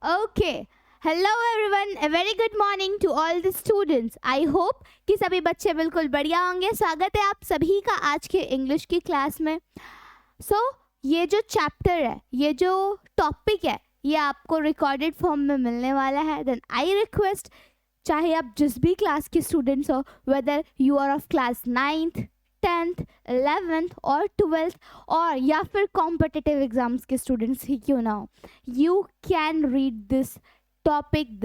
Okay. Hello everyone. A very good morning to all the students. I hope कि सभी बच्चे बिल्कुल बढ़िया होंगे. स्वागत है आप सभी का आज के इंग्लिश की क्लास में. ये जो चैप्टर है, ये जो टॉपिक है, ये आपको रिकॉर्डेड फॉर्म में मिलने वाला है. देन आई रिक्वेस्ट, चाहे आप जिस भी क्लास के स्टूडेंट्स हो, whether you are of class 9th 10th 11th और 12th और या फिर कॉम्पिटिटिव एग्जाम्स के स्टूडेंट्स ही क्यों ना हो, you can read this topic.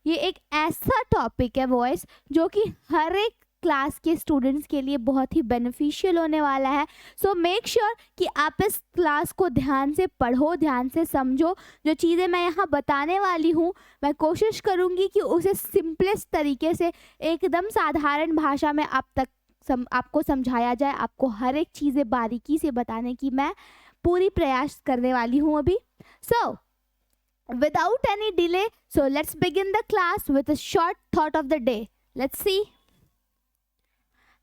ये एक ऐसा टॉपिक है वॉइस जो कि हर एक क्लास के स्टूडेंट्स के लिए बहुत ही बेनिफिशियल होने वाला है. सो मेक श्योर कि आप इस क्लास को ध्यान से पढ़ो, ध्यान से समझो. जो चीज़ें मैं यहाँ बताने वाली हूँ, मैं कोशिश करूँगी कि उसे सिंपलेस्ट तरीके से एकदम साधारण भाषा में आपको समझाया जाए. आपको हर एक चीज़ें बारीकी से बताने की मैं पूरी प्रयास करने वाली हूँ अभी. सो without any delay, so let's begin the class with a short thought of the day. Let's see.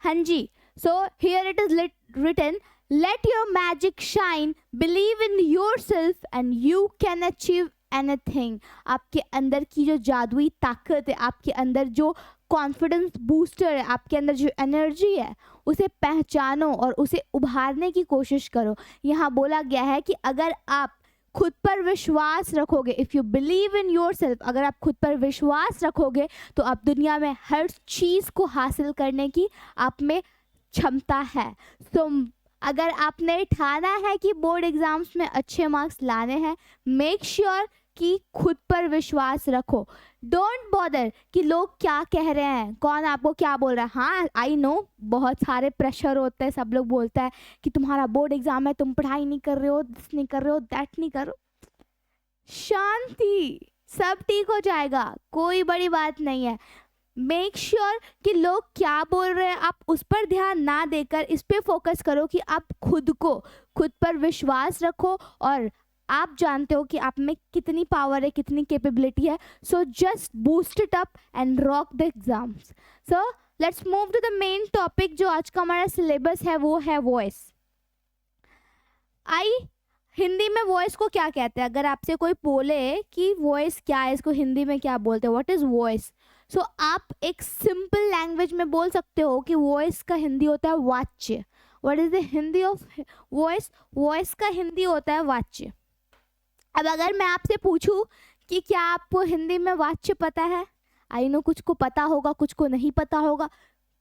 Hanji, so here it is written, let your magic shine, believe in yourself and you can achieve anything. आपके अंदर की जो जादुई ताकत है, आपके अंदर जो कॉन्फिडेंस बूस्टर है, आपके अंदर जो एनर्जी है, उसे पहचानो और उसे उभारने की कोशिश करो. यहाँ बोला गया है कि अगर आप खुद पर विश्वास रखोगे, if you believe in your self, अगर आप खुद पर विश्वास रखोगे तो आप दुनिया में हर चीज़ को हासिल करने की आप में क्षमता है. तो अगर आपने ठाना है कि बोर्ड एग्ज़ाम्स में अच्छे मार्क्स लाने हैं, मेक श्योर कि खुद पर विश्वास रखो. डोंट बॉदर कि लोग क्या कह रहे हैं, कौन आपको क्या बोल रहा है. हाँ, आई नो बहुत सारे प्रेशर होते हैं, सब लोग बोलता है कि तुम्हारा बोर्ड एग्जाम है, तुम पढ़ाई नहीं कर रहे हो, दिस नहीं कर रहे हो, दैट नहीं कर रहे हो. शांति, सब ठीक हो जाएगा, कोई बड़ी बात नहीं है. मेक श्योर कि लोग क्या बोल रहे हैं, आप उस पर ध्यान ना देकर इस पे फोकस करो कि आप खुद पर विश्वास रखो और आप जानते हो कि आप में कितनी पावर है, कितनी कैपेबिलिटी है. So just boost it up and rock the exams. So let's move to the main topic. जो आज का हमारा सिलेबस है वो है वॉइस. हिंदी में वॉइस को क्या कहते हैं? अगर आपसे कोई बोले कि वॉइस क्या है, इसको हिंदी में क्या बोलते हैं, व्हाट इज वॉइस, सो आप एक सिंपल लैंग्वेज में बोल सकते हो कि वॉइस का हिंदी होता है वाच्य. What is the Hindi of voice? Voice का हिंदी होता है वाच्य. अब अगर मैं आपसे पूछूं कि क्या आपको हिंदी में वाच्य पता है, आई नो कुछ को पता होगा, कुछ को नहीं पता होगा,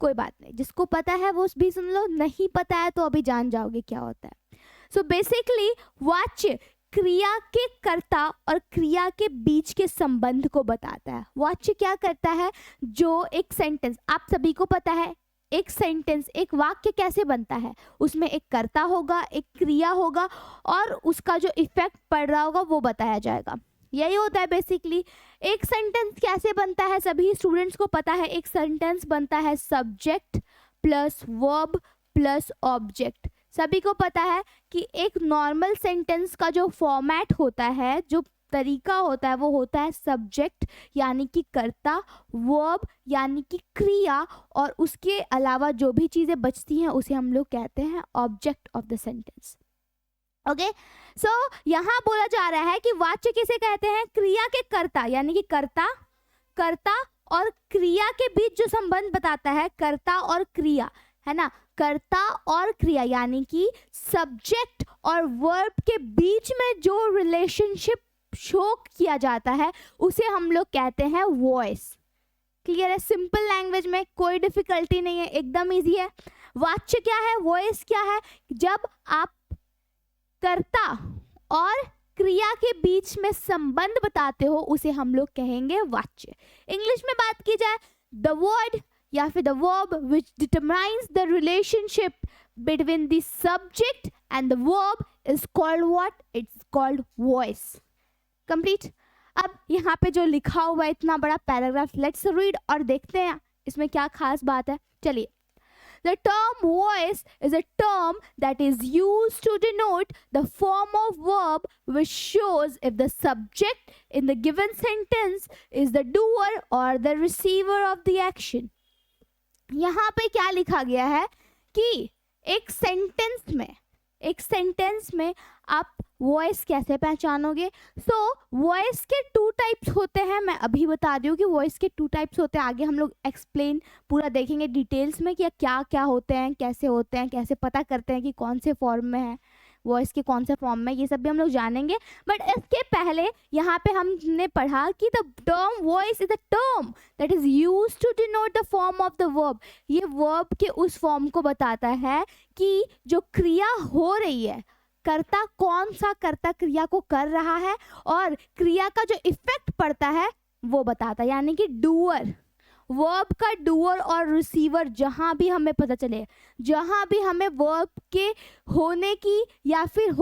कोई बात नहीं. जिसको पता है वो भी सुन लो, नहीं पता है तो अभी जान जाओगे क्या होता है. सो बेसिकली वाच्य क्रिया के कर्ता और क्रिया के बीच के संबंध को बताता है. वाच्य क्या करता है? जो एक सेंटेंस, आप सभी को पता है एक सेंटेंस, एक वाक्य कैसे बनता है, उसमें एक कर्ता होगा, एक क्रिया होगा और उसका जो इफेक्ट पड़ रहा होगा वो बताया जाएगा. यही होता है बेसिकली. एक सेंटेंस कैसे बनता है, सभी स्टूडेंट्स को पता है. एक सेंटेंस बनता है subject plus verb plus object. सभी को पता है कि एक नॉर्मल सेंटेंस का जो फॉर्मेट होता है, जो तरीका होता है, वो होता है सब्जेक्ट यानी कि कर्ता, वर्ब यानी कि क्रिया और उसके अलावा जो भी चीज़ें बचती हैं उसे हम लोग कहते हैं object of the sentence. Okay, so यहाँ बोला जा रहा है कि वाच्य किसे कहते हैं? क्रिया के कर्ता यानी कि कर्ता और क्रिया के बीच जो संबंध बताता है, कर्ता और क्रिया, है ना. कर्ता और क्रिया यानी कि सब्जेक्ट और वर्ब के बीच में जो रिलेशनशिप शो किया जाता है उसे हम लोग कहते हैं वॉइस. क्लियर है? सिंपल लैंग्वेज में कोई डिफिकल्टी नहीं है, एकदम इजी है. वाच्य क्या है, वॉइस क्या है? जब आप कर्ता और क्रिया के बीच में संबंध बताते हो उसे हम लोग कहेंगे वाच्य. इंग्लिश में बात की जाए, द वर्ड या फिर the verb which determines the relationship between the subject and the verb is called what? It's called voice. Complete. अब यहाँ पे जो लिखा हुआ है इतना बड़ा पैराग्राफ, लेट्स रीड और देखते हैं इसमें क्या खास बात है. चलिए. The term voice is a term that is used to denote the form of verb which shows if the subject in the given sentence is the doer or the receiver of the action. यहाँ पे क्या लिखा गया है कि एक sentence में आप वॉइस कैसे पहचानोगे? सो वॉइस के 2 टाइप्स होते हैं, मैं अभी बता रही हूँ कि वॉइस के 2 टाइप्स होते हैं। आगे हम लोग एक्सप्लेन पूरा देखेंगे डिटेल्स में कि क्या क्या होते हैं, कैसे पता करते हैं कि कौन से फॉर्म में है वॉइस के, कौन से फॉर्म में, ये सब भी हम लोग जानेंगे। बट इसके पहले यहाँ पे हमने पढ़ा कि the term voice is a term that is use to denote the form of the verb. ये वर्ब के उस फॉर्म को बताता है कि जो क्रिया हो रही है, कर्ता कौन सा कर्ता क्रिया को कर रहा है और क्रिया का जो इफेक्ट पड़ता है वो बताता है। यानी कि डूअर, वर्ब का डूअर और रिसीवर, जहां भी हमें पता चले, जहां भी हमें वर्ब के होने की या फिर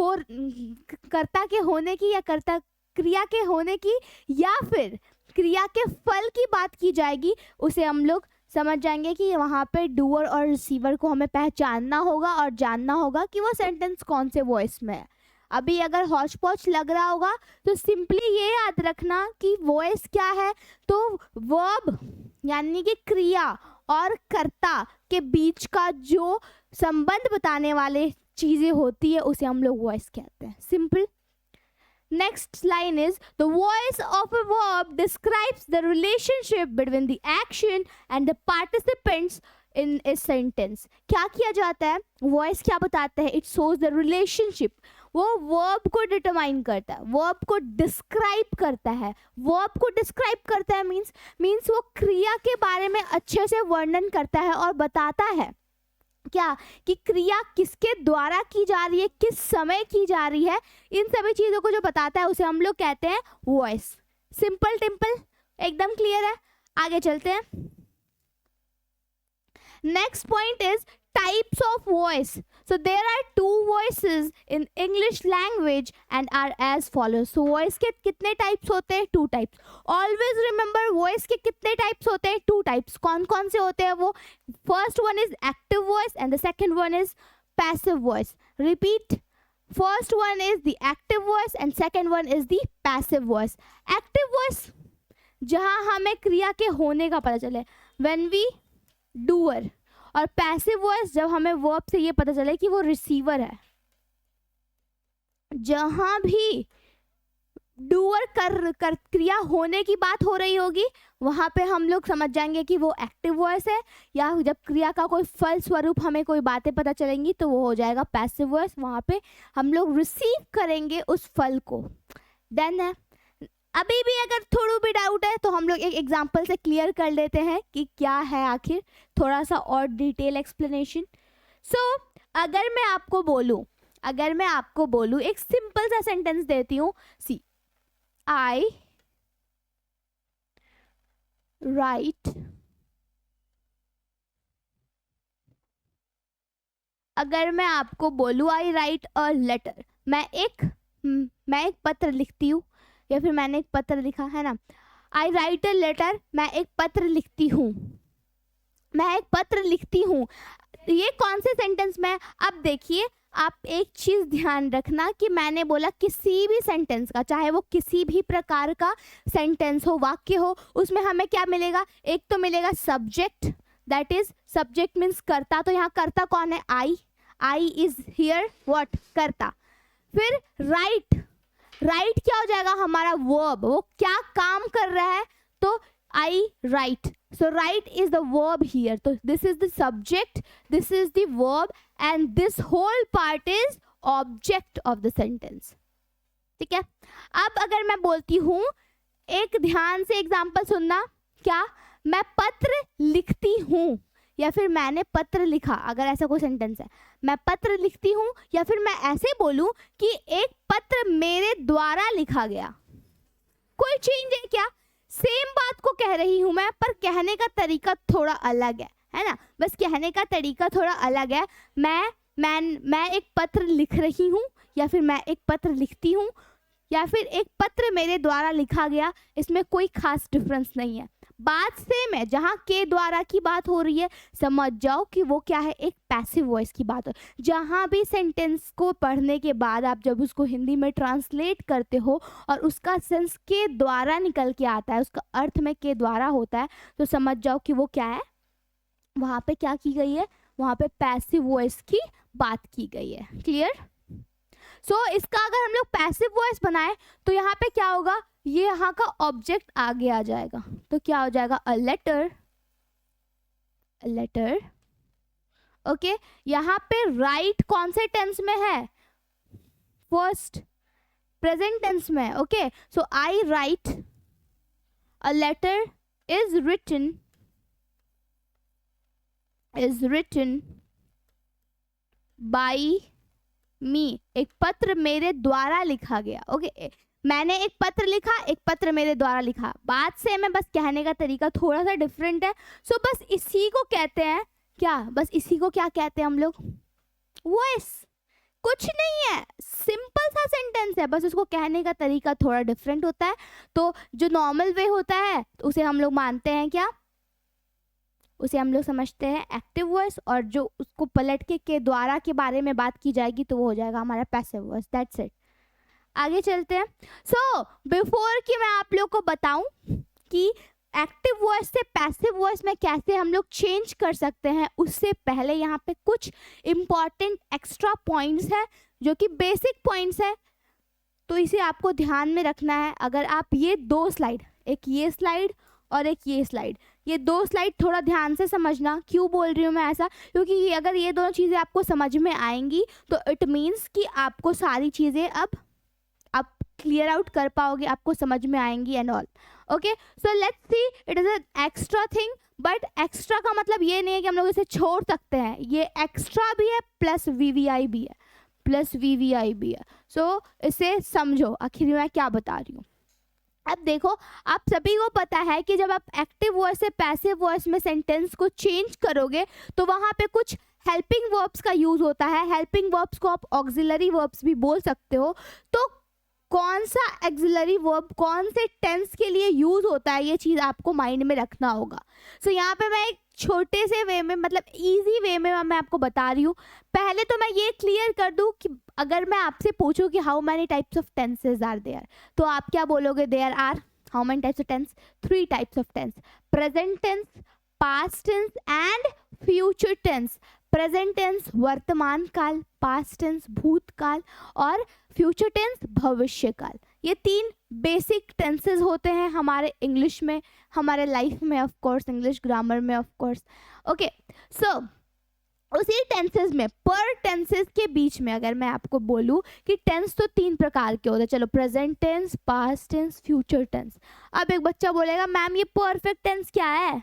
कर्ता के होने की या कर्ता क्रिया के होने की या फिर क्रिया के फल की बात की जाएगी, उसे हम लोग समझ जाएंगे कि वहाँ पे डूअर और रिसीवर को हमें पहचानना होगा और जानना होगा कि वो सेंटेंस कौन से वॉइस में है। अभी अगर हौच पौच लग रहा होगा तो सिंपली ये याद रखना कि वॉइस क्या है, तो वर्ब यानी कि क्रिया और कर्ता के बीच का जो संबंध बताने वाले चीज़ें होती है उसे हम लोग वॉइस कहते हैं। Simple. Next line is the voice of a verb describes the relationship between the action and the participants in a sentence. क्या किया जाता है? Voice क्या बताता है? It shows the relationship. वो verb को determine करता है, verb को describe करता है। verb को describe करता है means वो क्रिया के बारे में अच्छे से वर्णन करता है और बताता है क्या कि क्रिया किसके द्वारा की जा रही है, किस समय की जा रही है, इन सभी चीजों को जो बताता है उसे हम लोग कहते हैं वॉइस। सिंपल टिम्पल, एकदम क्लियर है। आगे चलते हैं। Next point is types of voice. So there are 2 voices in English language and are as follows. So voice के कितने टाइप्स होते हैं? 2 टाइप्स। ऑलवेज रिमेंबर वॉइस के कितने टाइप्स होते हैं? 2 टाइप्स। कौन कौन से होते हैं वो? First one is active voice and the second one is passive voice. Repeat, first one is the active voice and second one is the passive voice. Active voice जहां हमें क्रिया के होने का पता चले, व्हेन वी डूअर, और passive voice जब हमें वर्ब से ये पता चले कि वो रिसीवर है। जहां भी डूअर कर क्रिया होने की बात हो रही होगी वहां पे हम लोग समझ जाएंगे कि वो एक्टिव वॉइस है, या जब क्रिया का कोई फल स्वरूप हमें कोई बातें पता चलेंगी तो वो हो जाएगा पैसिव वॉइस। वहां पे हम लोग रिसीव करेंगे उस फल को। देन है, अभी भी अगर थोड़ा भी डाउट है तो हम लोग एक एग्जांपल से क्लियर कर लेते हैं कि क्या है आखिर, थोड़ा सा और डिटेल एक्सप्लेनेशन। सो अगर मैं आपको बोलूं एक सिंपल सा सेंटेंस देती हूँ, सी आई राइट, अगर मैं आपको बोलूं आई राइट अ लेटर, मैं एक पत्र लिखती हूँ या फिर मैंने एक पत्र लिखा है ना, आई राइट अ लेटर, मैं एक पत्र लिखती हूँ। ये कौन से सेंटेंस में? अब देखिए, आप एक चीज ध्यान रखना कि मैंने बोला किसी भी सेंटेंस का, चाहे वो किसी भी प्रकार का सेंटेंस हो, वाक्य हो, उसमें हमें क्या मिलेगा? एक तो मिलेगा subject, that is subject means कर्ता। तो यहाँ कर्ता कौन है? I is here what? कर्ता। फिर राइट क्या हो जाएगा? हमारा वर्ब, वो क्या काम कर रहा है, तो I write, so write is the verb here. तो this is the subject, this is the verb and this whole part is object of the sentence. ठीक है। अब अगर मैं बोलती हूँ, एक ध्यान से एग्जाम्पल सुनना, क्या? मैं पत्र लिखती हूँ या फिर मैंने पत्र लिखा, अगर ऐसा कोई सेंटेंस है, मैं पत्र लिखती हूँ, या फिर मैं ऐसे बोलूं कि एक पत्र मेरे द्वारा लिखा गया, कोई चेंज है क्या? सेम बात को कह रही हूं मैं, पर कहने का तरीका थोड़ा अलग है ना? बस कहने का तरीका थोड़ा अलग है। मैं एक पत्र लिख रही हूँ या फिर मैं एक पत्र लिखती हूँ या फिर एक पत्र मेरे द्वारा लिखा गया, इसमें कोई खास डिफरेंस नहीं है। बात सेम है। जहाँ के द्वारा की बात हो रही है, समझ जाओ कि वो क्या है? एक पैसिव वॉइस की बात हो। जहाँ भी सेंटेंस को पढ़ने के बाद आप जब उसको हिंदी में ट्रांसलेट करते हो और उसका सेंस के द्वारा निकल के आता है, उसका अर्थ में के द्वारा होता है, तो समझ जाओ कि वो क्या है? वहाँ पे क्या की गई है? वहाँ पे पैसिव वॉइस की बात की गई है। क्लियर? सो इसका अगर हम लोग पैसिव वॉइस बनाए तो यहाँ पे क्या होगा, ये यहाँ का ऑब्जेक्ट आगे आ जाएगा, तो क्या हो जाएगा, अ लेटर, लेटर। ओके, यहाँ पे राइट कौन से टेंस में है, फर्स्ट प्रेजेंट टेंस में। Okay, so I write a letter is written by me, एक पत्र मेरे द्वारा लिखा गया। ओके, मैंने एक पत्र लिखा, एक पत्र मेरे द्वारा लिखा, बात से मैं बस कहने का तरीका थोड़ा सा डिफरेंट है। सो बस इसी को कहते हैं क्या, बस इसी को क्या कहते हैं हम लोग, वॉइस। कुछ नहीं है, सिंपल सा सेंटेंस है, बस उसको कहने का तरीका थोड़ा डिफरेंट होता है। तो जो नॉर्मल वे होता है उसे हम लोग मानते हैं क्या, उसे हम लोग समझते हैं एक्टिव वॉइस, और जो उसको पलट के द्वारा के बारे में बात की जाएगी तो वो हो जाएगा हमारा पैसिव वॉइस। That's it. आगे चलते हैं। सो बिफोर कि मैं आप लोग को बताऊं कि एक्टिव वॉइस से पैसिव वॉइस में कैसे हम लोग चेंज कर सकते हैं, उससे पहले यहाँ पे कुछ इम्पॉर्टेंट एक्स्ट्रा पॉइंट्स है जो कि बेसिक पॉइंट्स है, तो इसे आपको ध्यान में रखना है। अगर आप ये दो स्लाइड, एक ये स्लाइड और एक ये स्लाइड, ये दो स्लाइड थोड़ा ध्यान से समझना। क्यों बोल रही हूँ मैं ऐसा, क्योंकि अगर ये दोनों चीज़ें आपको समझ में आएंगी तो इट मीन्स कि आपको सारी चीज़ें अब आप क्लियर आउट कर पाओगे, आपको समझ में आएंगी and all. Okay, so let's see, it is an extra thing, but extra का मतलब ये नहीं है कि हम लोग इसे छोड़ सकते हैं, ये एक्स्ट्रा भी है प्लस वीवीआई भी है, प्लस वीवीआई भी है। सो इसे समझो आखिर मैं क्या बता रही हूँ। अब देखो, आप सभी को पता है कि जब आप एक्टिव वॉइस से पैसिव वॉइस में सेंटेंस को चेंज करोगे तो वहाँ पे कुछ हेल्पिंग वर्ब्स का यूज होता है। हेल्पिंग वर्ब्स को आप ऑक्सिलरी वर्ब्स भी बोल सकते हो। तो कौन सा एक्सिलरी वर्ब कौन से टेंस के लिए यूज होता है, ये चीज़ आपको माइंड में रखना होगा। सो यहाँ पे मैं एक छोटे से वे में, मतलब इजी वे में मैं आपको बता रही हूँ। पहले तो मैं ये क्लियर कर दूँ कि अगर मैं आपसे पूछूं कि how many types of tenses are there, तो आप क्या बोलोगे, there are how many types of tense, 3 types of tense, present tense, past tense and future tense. Present tense वर्तमान काल, पास्ट टेंस भूतकाल और फ्यूचर टेंस भविष्य काल। ये 3 बेसिक टेंसेस होते हैं हमारे इंग्लिश में, हमारे लाइफ में, ऑफ कोर्स इंग्लिश ग्रामर में, ऑफ कोर्स। ओके, सो उसी टेंसेस में, पर टेंसेस के बीच में अगर मैं आपको बोलूं कि टेंस तो 3 प्रकार के होते हैं, चलो present tense, past tense, future tense. अब एक बच्चा बोलेगा मैम ये परफेक्ट टेंस क्या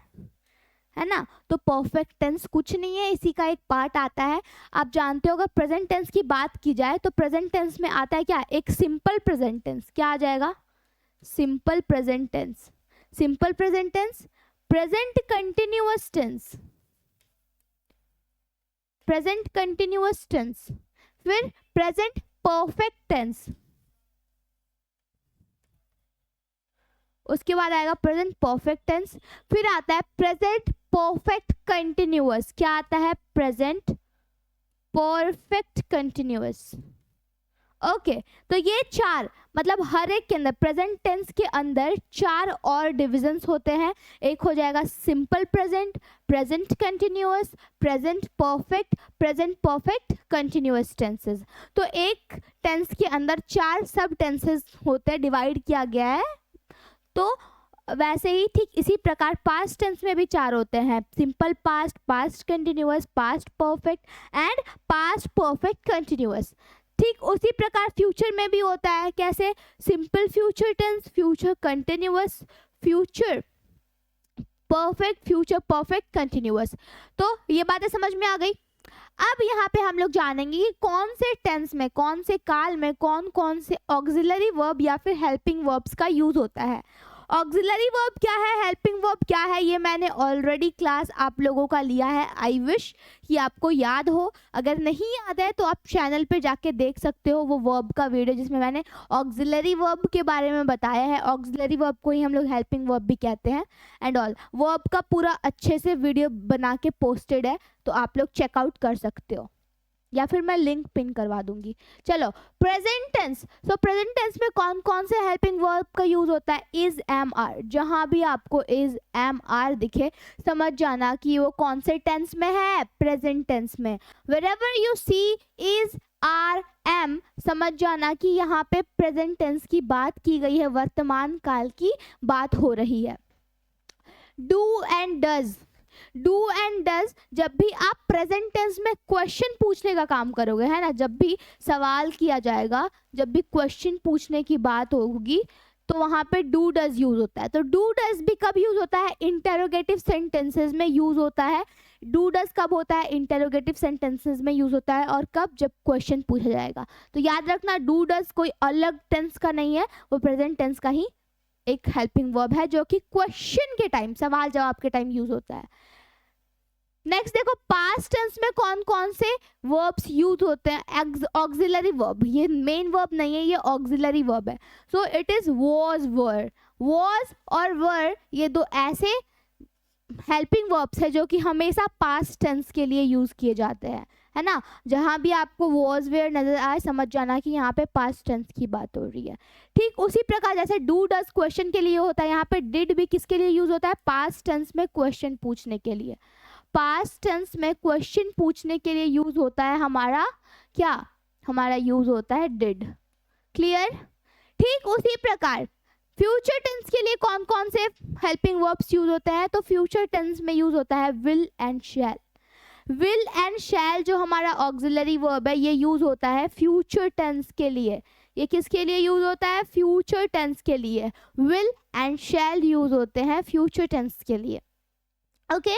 है ना, तो परफेक्ट टेंस कुछ नहीं है, इसी का एक पार्ट आता है। आप जानते हो अगर प्रेजेंट टेंस की बात की जाए तो प्रेजेंट टेंस में आता है क्या, एक सिंपल प्रेजेंट टेंस। क्या आ जाएगा, simple present tense, simple present tense, present continuous tense, present continuous tense, फिर प्रेजेंट परफेक्ट टेंस, उसके बाद आएगा प्रेजेंट परफेक्ट टेंस, फिर आता है प्रेजेंट परफेक्ट कंटिन्यूअस। क्या आता है, प्रेजेंट परफेक्ट कंटिन्यूअस। ओके, तो ये 4, मतलब हर एक के अंदर, प्रेजेंट टेंस के अंदर 4 और डिविजन्स होते हैं। एक हो जाएगा simple present, present continuous, present perfect continuous tenses. तो एक टेंस के अंदर 4 सब टेंसेस होते हैं, डिवाइड किया गया है। तो वैसे ही ठीक इसी प्रकार पास्ट टेंस में भी 4 होते हैं, simple past, past continuous, past perfect and past perfect continuous. ठीक उसी प्रकार फ्यूचर में भी होता है। कैसे, simple future tense, future continuous, future perfect, future perfect continuous. तो ये बातें समझ में आ गई। अब यहाँ पे हम लोग जानेंगे कि कौन से टेंस में, कौन से काल में कौन कौन से ऑक्सिलरी वर्ब या फिर हेल्पिंग वर्ब्स का यूज होता है। ऑक्सिलरी वर्ब क्या है, हेल्पिंग वर्ब क्या है, ये मैंने ऑलरेडी क्लास आप लोगों का लिया है। आई विश कि आपको याद हो, अगर नहीं याद है तो आप चैनल पे जाके देख सकते हो वो वर्ब का वीडियो, जिसमें मैंने ऑक्सिलरी वर्ब के बारे में बताया है। ऑक्सिलरी वर्ब को ही हम लोग हेल्पिंग वर्ब भी कहते हैं एंड ऑल। वर्ब का पूरा अच्छे से वीडियो बना के पोस्टेड है, तो आप लोग चेकआउट कर सकते हो, या फिर मैं लिंक पिन करवा दूंगी। चलो, present tense. So present tense में कौन कौन से हेल्पिंग वर्ब का यूज होता है, इज, एम, आर। जहां भी आपको इज, एम, आर दिखे समझ जाना कि वो कौन से टेंस में है, प्रेजेंट टेंस में। Wherever you see is, are am समझ जाना कि यहाँ पे प्रेजेंट टेंस की बात की गई है, वर्तमान काल की बात हो रही है। Do and does, do and does जब भी आप प्रेजेंट टेंस में क्वेश्चन पूछने का काम करोगे, है ना, जब भी सवाल किया जाएगा, जब भी क्वेश्चन पूछने की बात होगी, तो वहां पे डू डज यूज होता है। तो डू डज भी कब यूज होता है? इंटेरोगेटिव सेंटेंसेस में यूज होता है। डू डज कब होता है? इंटेरोगेटिव सेंटेंसेस में यूज होता है। और कब? जब क्वेश्चन पूछा जाएगा। तो याद रखना, डू डज कोई अलग टेंस का नहीं है, वो प्रेजेंट टेंस का ही एक हेल्पिंग वर्ब है, जो कि क्वेश्चन के टाइम, सवाल जवाब के टाइम यूज होता है। नेक्स्ट देखो, पास्ट टेंस में कौन कौन से वर्ब्स यूज होते हैं? ऑक्सिलरी वर्ब, ये मेन वर्ब नहीं है, ये ऑक्सिलरी वर्ब है। So it is was, were. Was और वर ये दो ऐसे हेल्पिंग वर्ब्स है जो कि हमेशा पास्ट टेंस के लिए यूज किए जाते हैं, है ना। जहां भी आपको वॉज वेयर नजर आए, समझ जाना कि यहाँ पे पास्ट टेंस की बात हो रही है। ठीक उसी प्रकार जैसे डू डज क्वेश्चन के लिए होता है, यहाँ पे डिड भी किसके लिए यूज होता है? पास्ट टेंस में क्वेश्चन पूछने के लिए। पास्ट टेंस में क्वेश्चन पूछने के लिए यूज होता है हमारा क्या? हमारा यूज होता है डिड। क्लियर? ठीक उसी प्रकार फ्यूचर टेंस के लिए कौन कौन से हेल्पिंग वर्ब्स यूज होते हैं? तो फ्यूचर टेंस में यूज होता है will and shall. Will and shall जो हमारा ऑक्सिलरी वर्ब है, ये यूज होता है फ्यूचर टेंस के लिए। ये किसके लिए यूज होता है? फ्यूचर टेंस के लिए। विल एंड शैल यूज होते हैं फ्यूचर टेंस के लिए। ओके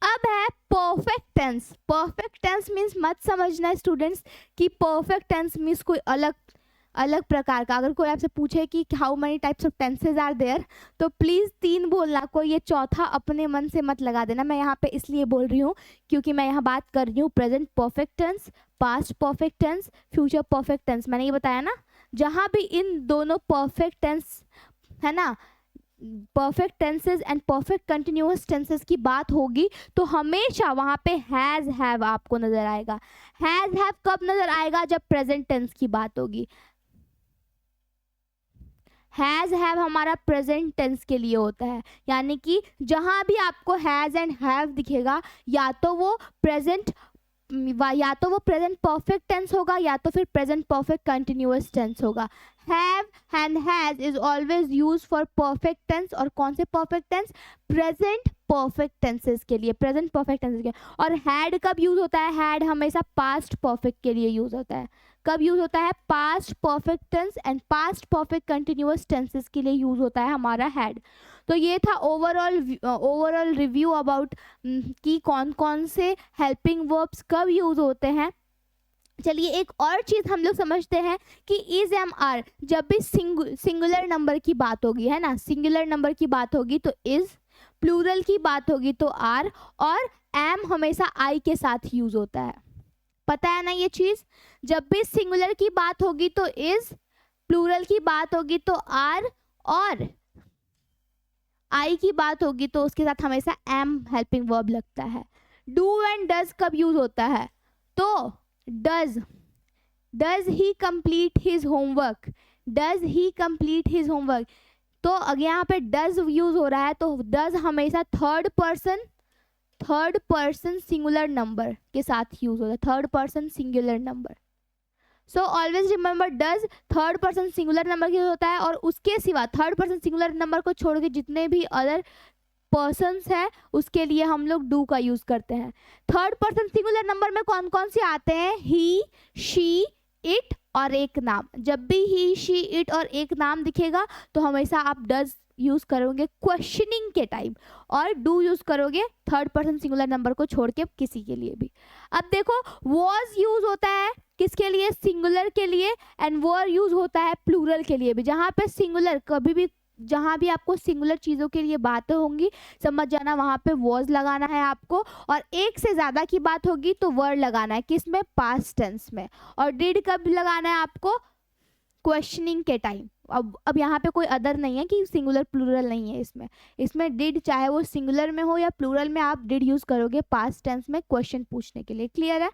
अब है perfect tense. Perfect tense means मत समझना स्टूडेंट्स कि परफेक्ट टेंस मीन्स कोई अलग अलग प्रकार का। अगर कोई आपसे पूछे कि how many types of tenses are there, तो प्लीज़ 3 बोलना, कोई ये चौथा अपने मन से मत लगा देना। मैं यहाँ पे इसलिए बोल रही हूँ क्योंकि मैं यहाँ बात कर रही हूँ present perfect tense, past perfect tense, future perfect tense. मैंने ये बताया ना, जहाँ भी इन दोनों परफेक्ट टेंस, है ना, perfect tenses and perfect continuous tenses की बात होगी, तो हमेशा वहाँ पे हैज़ हैव आपको नजर आएगा। हैज़ हैव कब नजर आएगा? जब प्रेजेंट टेंस की बात होगी। हैज़ हैव हमारा प्रेजेंट टेंस के लिए होता है, यानी कि जहाँ भी आपको हैज़ एंड हैव दिखेगा, या तो वो प्रेजेंट परफेक्ट टेंस होगा, या तो फिर प्रेजेंट परफेक्ट कंटिन्यूअस टेंस होगा। Have and has is always use for perfect tense. और कौन से perfect tense? Present perfect tenses के लिए, प्रेजेंट परफेक्ट टेंसेस के। और हैड कब यूज होता है? हैड हमेशा पास्ट परफेक्ट के लिए यूज होता है। कब यूज होता है? Past perfect tense and past perfect continuous tenses के लिए यूज होता है हमारा हैड। तो ये था ओवरऑल रिव्यू अबाउट कि कौन कौन से हेल्पिंग वर्ब्स कब यूज होते हैं। चलिए एक और चीज़ हम लोग समझते हैं कि इज एम आर, जब भी सिंगुलर नंबर की बात होगी, है ना, सिंगुलर नंबर की बात होगी तो इज, प्लूरल की बात होगी तो आर, और एम हमेशा आई के साथ यूज होता है। पता है ना ये चीज़? जब भी सिंगुलर की बात होगी तो इज, प्लूरल की बात होगी तो आर, और आई की बात होगी तो उसके साथ हमेशा एम हेल्पिंग वर्ब लगता है। डू एंड डज कब यूज होता है? तो does he complete his homework, does he complete his homework. तो अगर यहाँ पे डज यूज हो रहा है तो डज हमेशा थर्ड पर्सन सिंगुलर नंबर के साथ यूज होता है, third person singular number. So always remember does third person singular number के होता है, और उसके सिवा थर्ड पर्सन सिंगुलर नंबर को छोड़ के जितने भी अदर पर्सन्स है उसके लिए हम लोग डू का यूज करते हैं। थर्ड पर्सन सिंगुलर नंबर में कौन कौन से आते हैं? ही, शी, इट और एक नाम। जब भी ही, शी, इट और एक नाम दिखेगा तो हमेशा आप डज यूज करोगे क्वेश्चनिंग के टाइम, और डू यूज करोगे थर्ड पर्सन सिंगुलर नंबर को छोड़ के किसी के लिए भी। अब देखो वॉज यूज होता है किसके लिए? सिंगुलर के लिए, एंड वर यूज होता है प्लूरल के लिए भी। जहाँ पे सिंगुलर कभी भी, जहाँ भी आपको सिंगुलर चीज़ों के लिए बातें होंगी, समझ जाना वहाँ पे वॉज लगाना है आपको, और एक से ज़्यादा की बात होगी तो वर लगाना है। किस में? पास्ट टेंस में। और डिड कब लगाना है आपको? क्वेश्चनिंग के टाइम। अब यहाँ पे कोई अदर नहीं है कि सिंगुलर प्लूरल नहीं है इसमें डिड चाहे वो सिंगुलर में हो या प्लूरल में, आप डिड यूज करोगे पास्ट टेंस में क्वेश्चन पूछने के लिए। क्लियर है?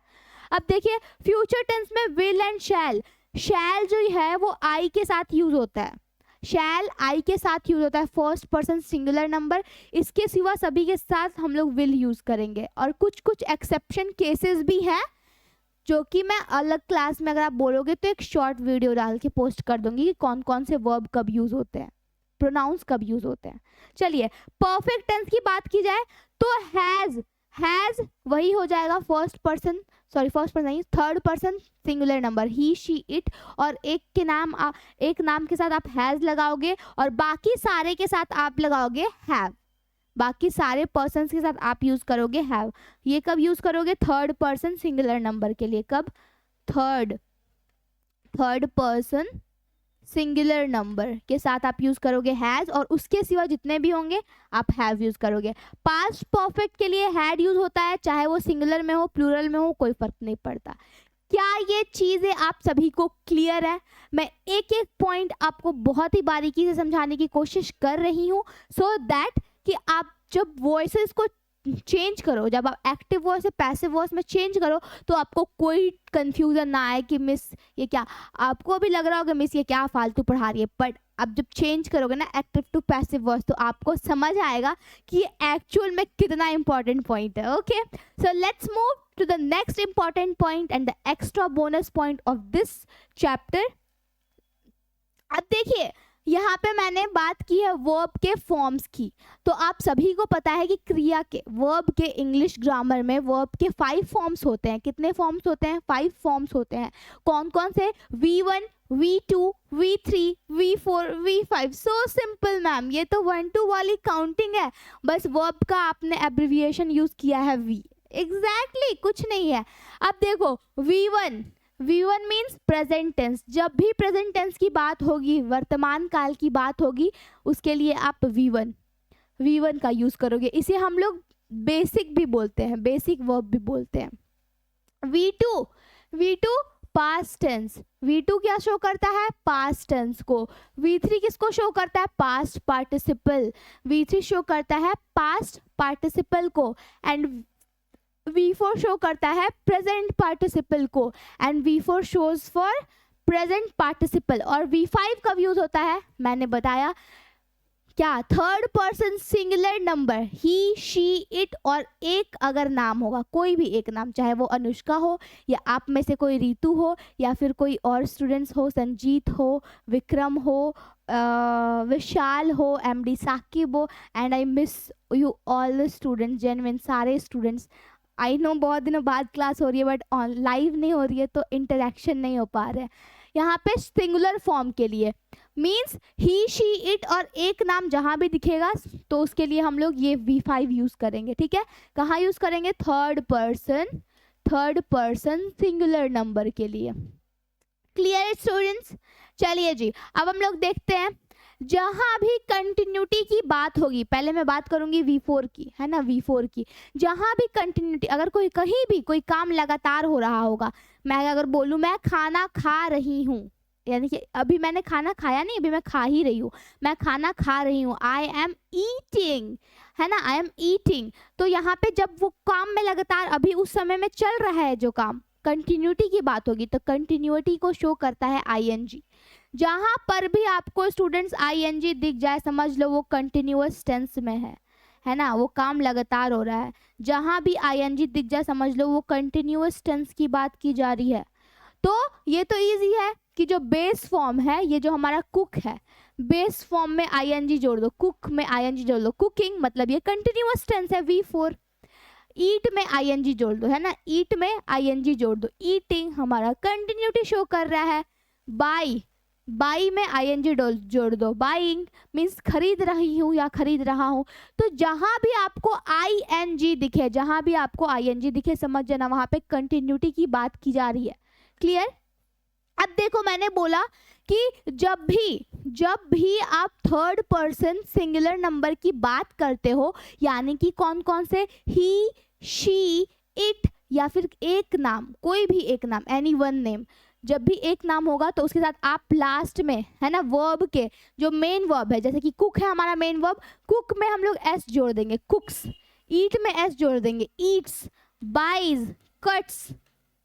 अब देखिए फ्यूचर टेंस में विल एंड शैल, शैल जो है वो आई के साथ यूज होता है, शैल आई के साथ यूज होता है, फर्स्ट पर्सन सिंगुलर नंबर। इसके सिवा सभी के साथ हम लोग विल यूज करेंगे, और कुछ कुछ एक्सेप्शन केसेस भी हैं जो कि मैं अलग क्लास में अगर आप बोलोगे तो एक शॉर्ट वीडियो डाल के पोस्ट कर दूंगी कि कौन कौन से वर्ब कब यूज होते हैं, प्रोनाउंस कब यूज होते हैं। चलिए परफेक्ट टेंस की बात की जाए तो हैज वही हो जाएगा फर्स्ट पर्सन नहीं, third person singular number, he she it, और एक नाम के साथ आप हैज लगाओगे और बाकी सारे के साथ आप लगाओगे हैव, बाकी सारे पर्सन के साथ आप यूज करोगे हैव। ये कब यूज करोगे? थर्ड पर्सन सिंगुलर नंबर के लिए। कब? थर्ड पर्सन सिंगुलर नंबर के साथ आप यूज करोगे हैज, और उसके सिवा जितने भी होंगे आप हैव यूज करोगे। पास्ट परफेक्ट के लिए हैड यूज होता है, चाहे वो सिंगुलर में हो प्लूरल में हो, कोई फर्क नहीं पड़ता। क्या ये चीजें आप सभी को क्लियर है? मैं एक एक पॉइंट आपको बहुत ही बारीकी से समझाने की कोशिश कर रही हूँ, सो दैट कि आप जब वॉइसेस को चेंज करो, जब आप एक्टिव वॉइस से पैसिव वॉइस में चेंज करो तो आपको कोई कंफ्यूजन ना आए कि मिस ये क्या, आपको भी लग रहा होगा मिस ये क्या फालतू पढ़ा रही है, बट अब जब चेंज करोगे ना एक्टिव टू पैसिव वॉइस तो आपको समझ आएगा कि ये एक्चुअल में कितना इंपॉर्टेंट पॉइंट है। Okay, so let's move to the next important point and the extra bonus point of this chapter. अब देखिए यहाँ पे मैंने बात की है वर्ब के फॉर्म्स की, तो आप सभी को पता है कि क्रिया के वर्ब के इंग्लिश ग्रामर में वर्ब के 5 फॉर्म्स होते हैं। कितने फॉर्म्स होते हैं? 5 फॉर्म्स होते हैं। कौन कौन से? V1, V2, V3, V4, V5। So simple ma'am, ये तो 1 2 वाली काउंटिंग है, बस वर्ब का आपने एब्रिविएशन यूज किया है V। एग्जैक्टली कुछ नहीं है। अब देखो V1 मीन्स प्रेजेंट टेंस। जब भी प्रेजेंट टेंस की बात होगी, वर्तमान काल की बात होगी, उसके लिए आप V1 का यूज करोगे। इसे हम लोग बेसिक भी बोलते हैं, बेसिक वर्ब भी बोलते हैं। V2 past tense. V2 क्या शो करता है? पास्ट टेंस को। V3 किसको शो करता है? Past participle. V3 शो करता है पास्ट पार्टिसिपल को, एंड V4 शो करता है प्रेजेंट पार्टिसिपल को, and V4 shows for present participle. और V5 कब यूज होता है? मैंने बताया क्या? Third person singular number, he she it, और एक अगर नाम होगा, कोई भी एक नाम, चाहे वो अनुष्का हो या आप में से कोई रीतू हो या फिर कोई और स्टूडेंट्स हो, संजीत हो, विक्रम हो, विशाल हो, MD साकिब हो, and I miss you all the students, genuine सारे स्टूडेंट्स। आई नो बहुत दिनों बाद क्लास हो रही है बट ऑन लाइव नहीं हो रही है तो इंटरेक्शन नहीं हो पा रहा है। यहाँ पे सिंगुलर फॉर्म के लिए मीन्स ही शी इट, और एक नाम जहाँ भी दिखेगा तो उसके लिए हम लोग ये V5 यूज करेंगे। ठीक है, कहाँ यूज करेंगे? थर्ड पर्सन सिंगुलर नंबर के लिए। Clear students? चलिए जी, अब हम लोग देखते हैं जहां भी कंटिन्यूटी की बात होगी, पहले मैं बात करूंगी V4 की, है ना, V4 की। जहां भी कंटिन्यूटी, अगर कोई कहीं भी कोई काम लगातार हो रहा होगा, मैं अगर बोलूं मैं खाना खा रही हूँ, यानी कि अभी मैंने खाना खाया नहीं, अभी मैं खा ही रही हूँ, मैं खाना खा रही हूँ, आई एम ईटिंग, है ना, आई एम ईटिंग। तो यहाँ पे जब वो काम में लगातार अभी उस समय में चल रहा है जो काम, कंटिन्यूटी की बात होगी तो कंटिन्यूटी को शो करता है ING। जहां पर भी आपको स्टूडेंट्स ING दिख जाए समझ लो वो कंटिन्यूअस टेंस में है ना, वो काम लगातार हो रहा है। जहां भी ING दिख जाए समझ लो वो कंटिन्यूअस टेंस की बात की जा रही है। तो ये तो इजी है कि जो बेस फॉर्म है, ये जो हमारा कुक है, बेस फॉर्म में ING जोड़ दो, कुक में ING जोड़ दो, कुकिंग मतलब ये कंटिन्यूअस टेंस है V4। ईट में ING जोड़ दो, है ना, ईट में ING जोड़ दो, ईटिंग हमारा कंटिन्यूटी शो कर रहा है। बाई में ING जोड़ दो, बाइंग मीन्स खरीद रही हूँ या खरीद रहा हूँ। तो जहां भी आपको ING दिखे, जहां भी आपको ING दिखे समझ जाना वहां पे कंटिन्यूटी की बात की जा रही है। क्लियर? अब देखो मैंने बोला कि जब भी आप थर्ड पर्सन सिंगुलर नंबर की बात करते हो, यानी कि कौन कौन से, ही शी इट, या फिर एक नाम, कोई भी एक नाम, एनी वन नेम, जब भी एक नाम होगा तो उसके साथ आप लास्ट में, है ना, वर्ब के जो मेन वर्ब है, जैसे कि कुक है हमारा मेन वर्ब, कुक में हम लोग S जोड़ देंगे, कुक्स। ईट में S जोड़ देंगे, eats. Buys, cuts,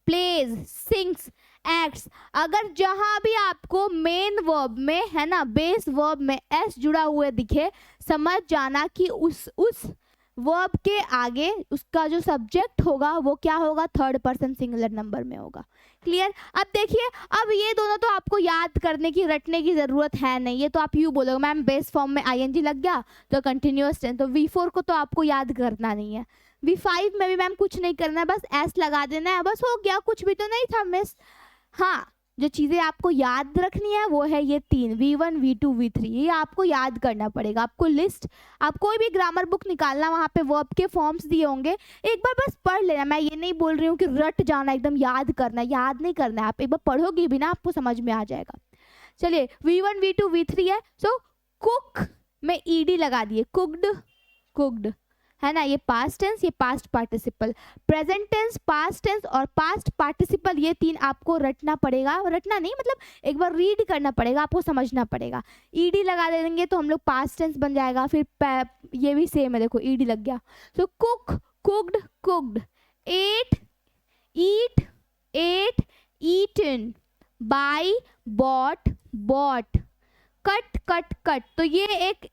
plays, sings, acts. अगर जहां भी आपको मेन वर्ब में, है ना, बेस वर्ब में S जुड़ा हुआ दिखे, समझ जाना कि उस वर्ब के आगे उसका जो सब्जेक्ट होगा वो क्या होगा, थर्ड पर्सन सिंगुलर नंबर में होगा। क्लियर। अब देखिए, अब ये दोनों तो आपको याद करने की, रटने की जरूरत है नहीं, ये तो आप यूँ बोलोगे मैम बेस फॉर्म में आईएनजी लग गया तो कंटिन्यूअस टेंस, तो V4 को तो आपको याद करना नहीं है। V5 में भी मैम कुछ नहीं करना है, बस S लगा देना है, बस हो गया, कुछ भी तो नहीं था मिस। हाँ, जो चीज़ें आपको याद रखनी है वो है ये तीन, V1 V2 V3, ये आपको याद करना पड़ेगा। आपको लिस्ट, आप कोई भी ग्रामर बुक निकालना, वहाँ पे वर्ब के फॉर्म्स दिए होंगे, एक बार बस पढ़ लेना। मैं ये नहीं बोल रही हूँ कि रट जाना, एकदम याद करना, याद नहीं करना है, आप एक बार पढ़ोगे भी ना आपको समझ में आ जाएगा। चलिए, V1 V2 V3 है, सो कुक में ईडी लगा दिए, कुक्ड, कुक्ड है ना, ये पास्ट टेंस, ये past participle, present tense, past tense और पास्ट पार्टिसिपल, ये तीन आपको रटना पड़ेगा। रटना नहीं मतलब एक बार रीड करना पड़ेगा, आपको समझना पड़ेगा। ईडी लगा देंगे तो हम लोग पास्ट टेंस बन जाएगा, फिर ये भी सेम है, देखो ईडी लग गया। So cook, cooked, cooked, ate, eat, ate, eaten, buy, bought, bought, cut, cut, cut. तो ये एक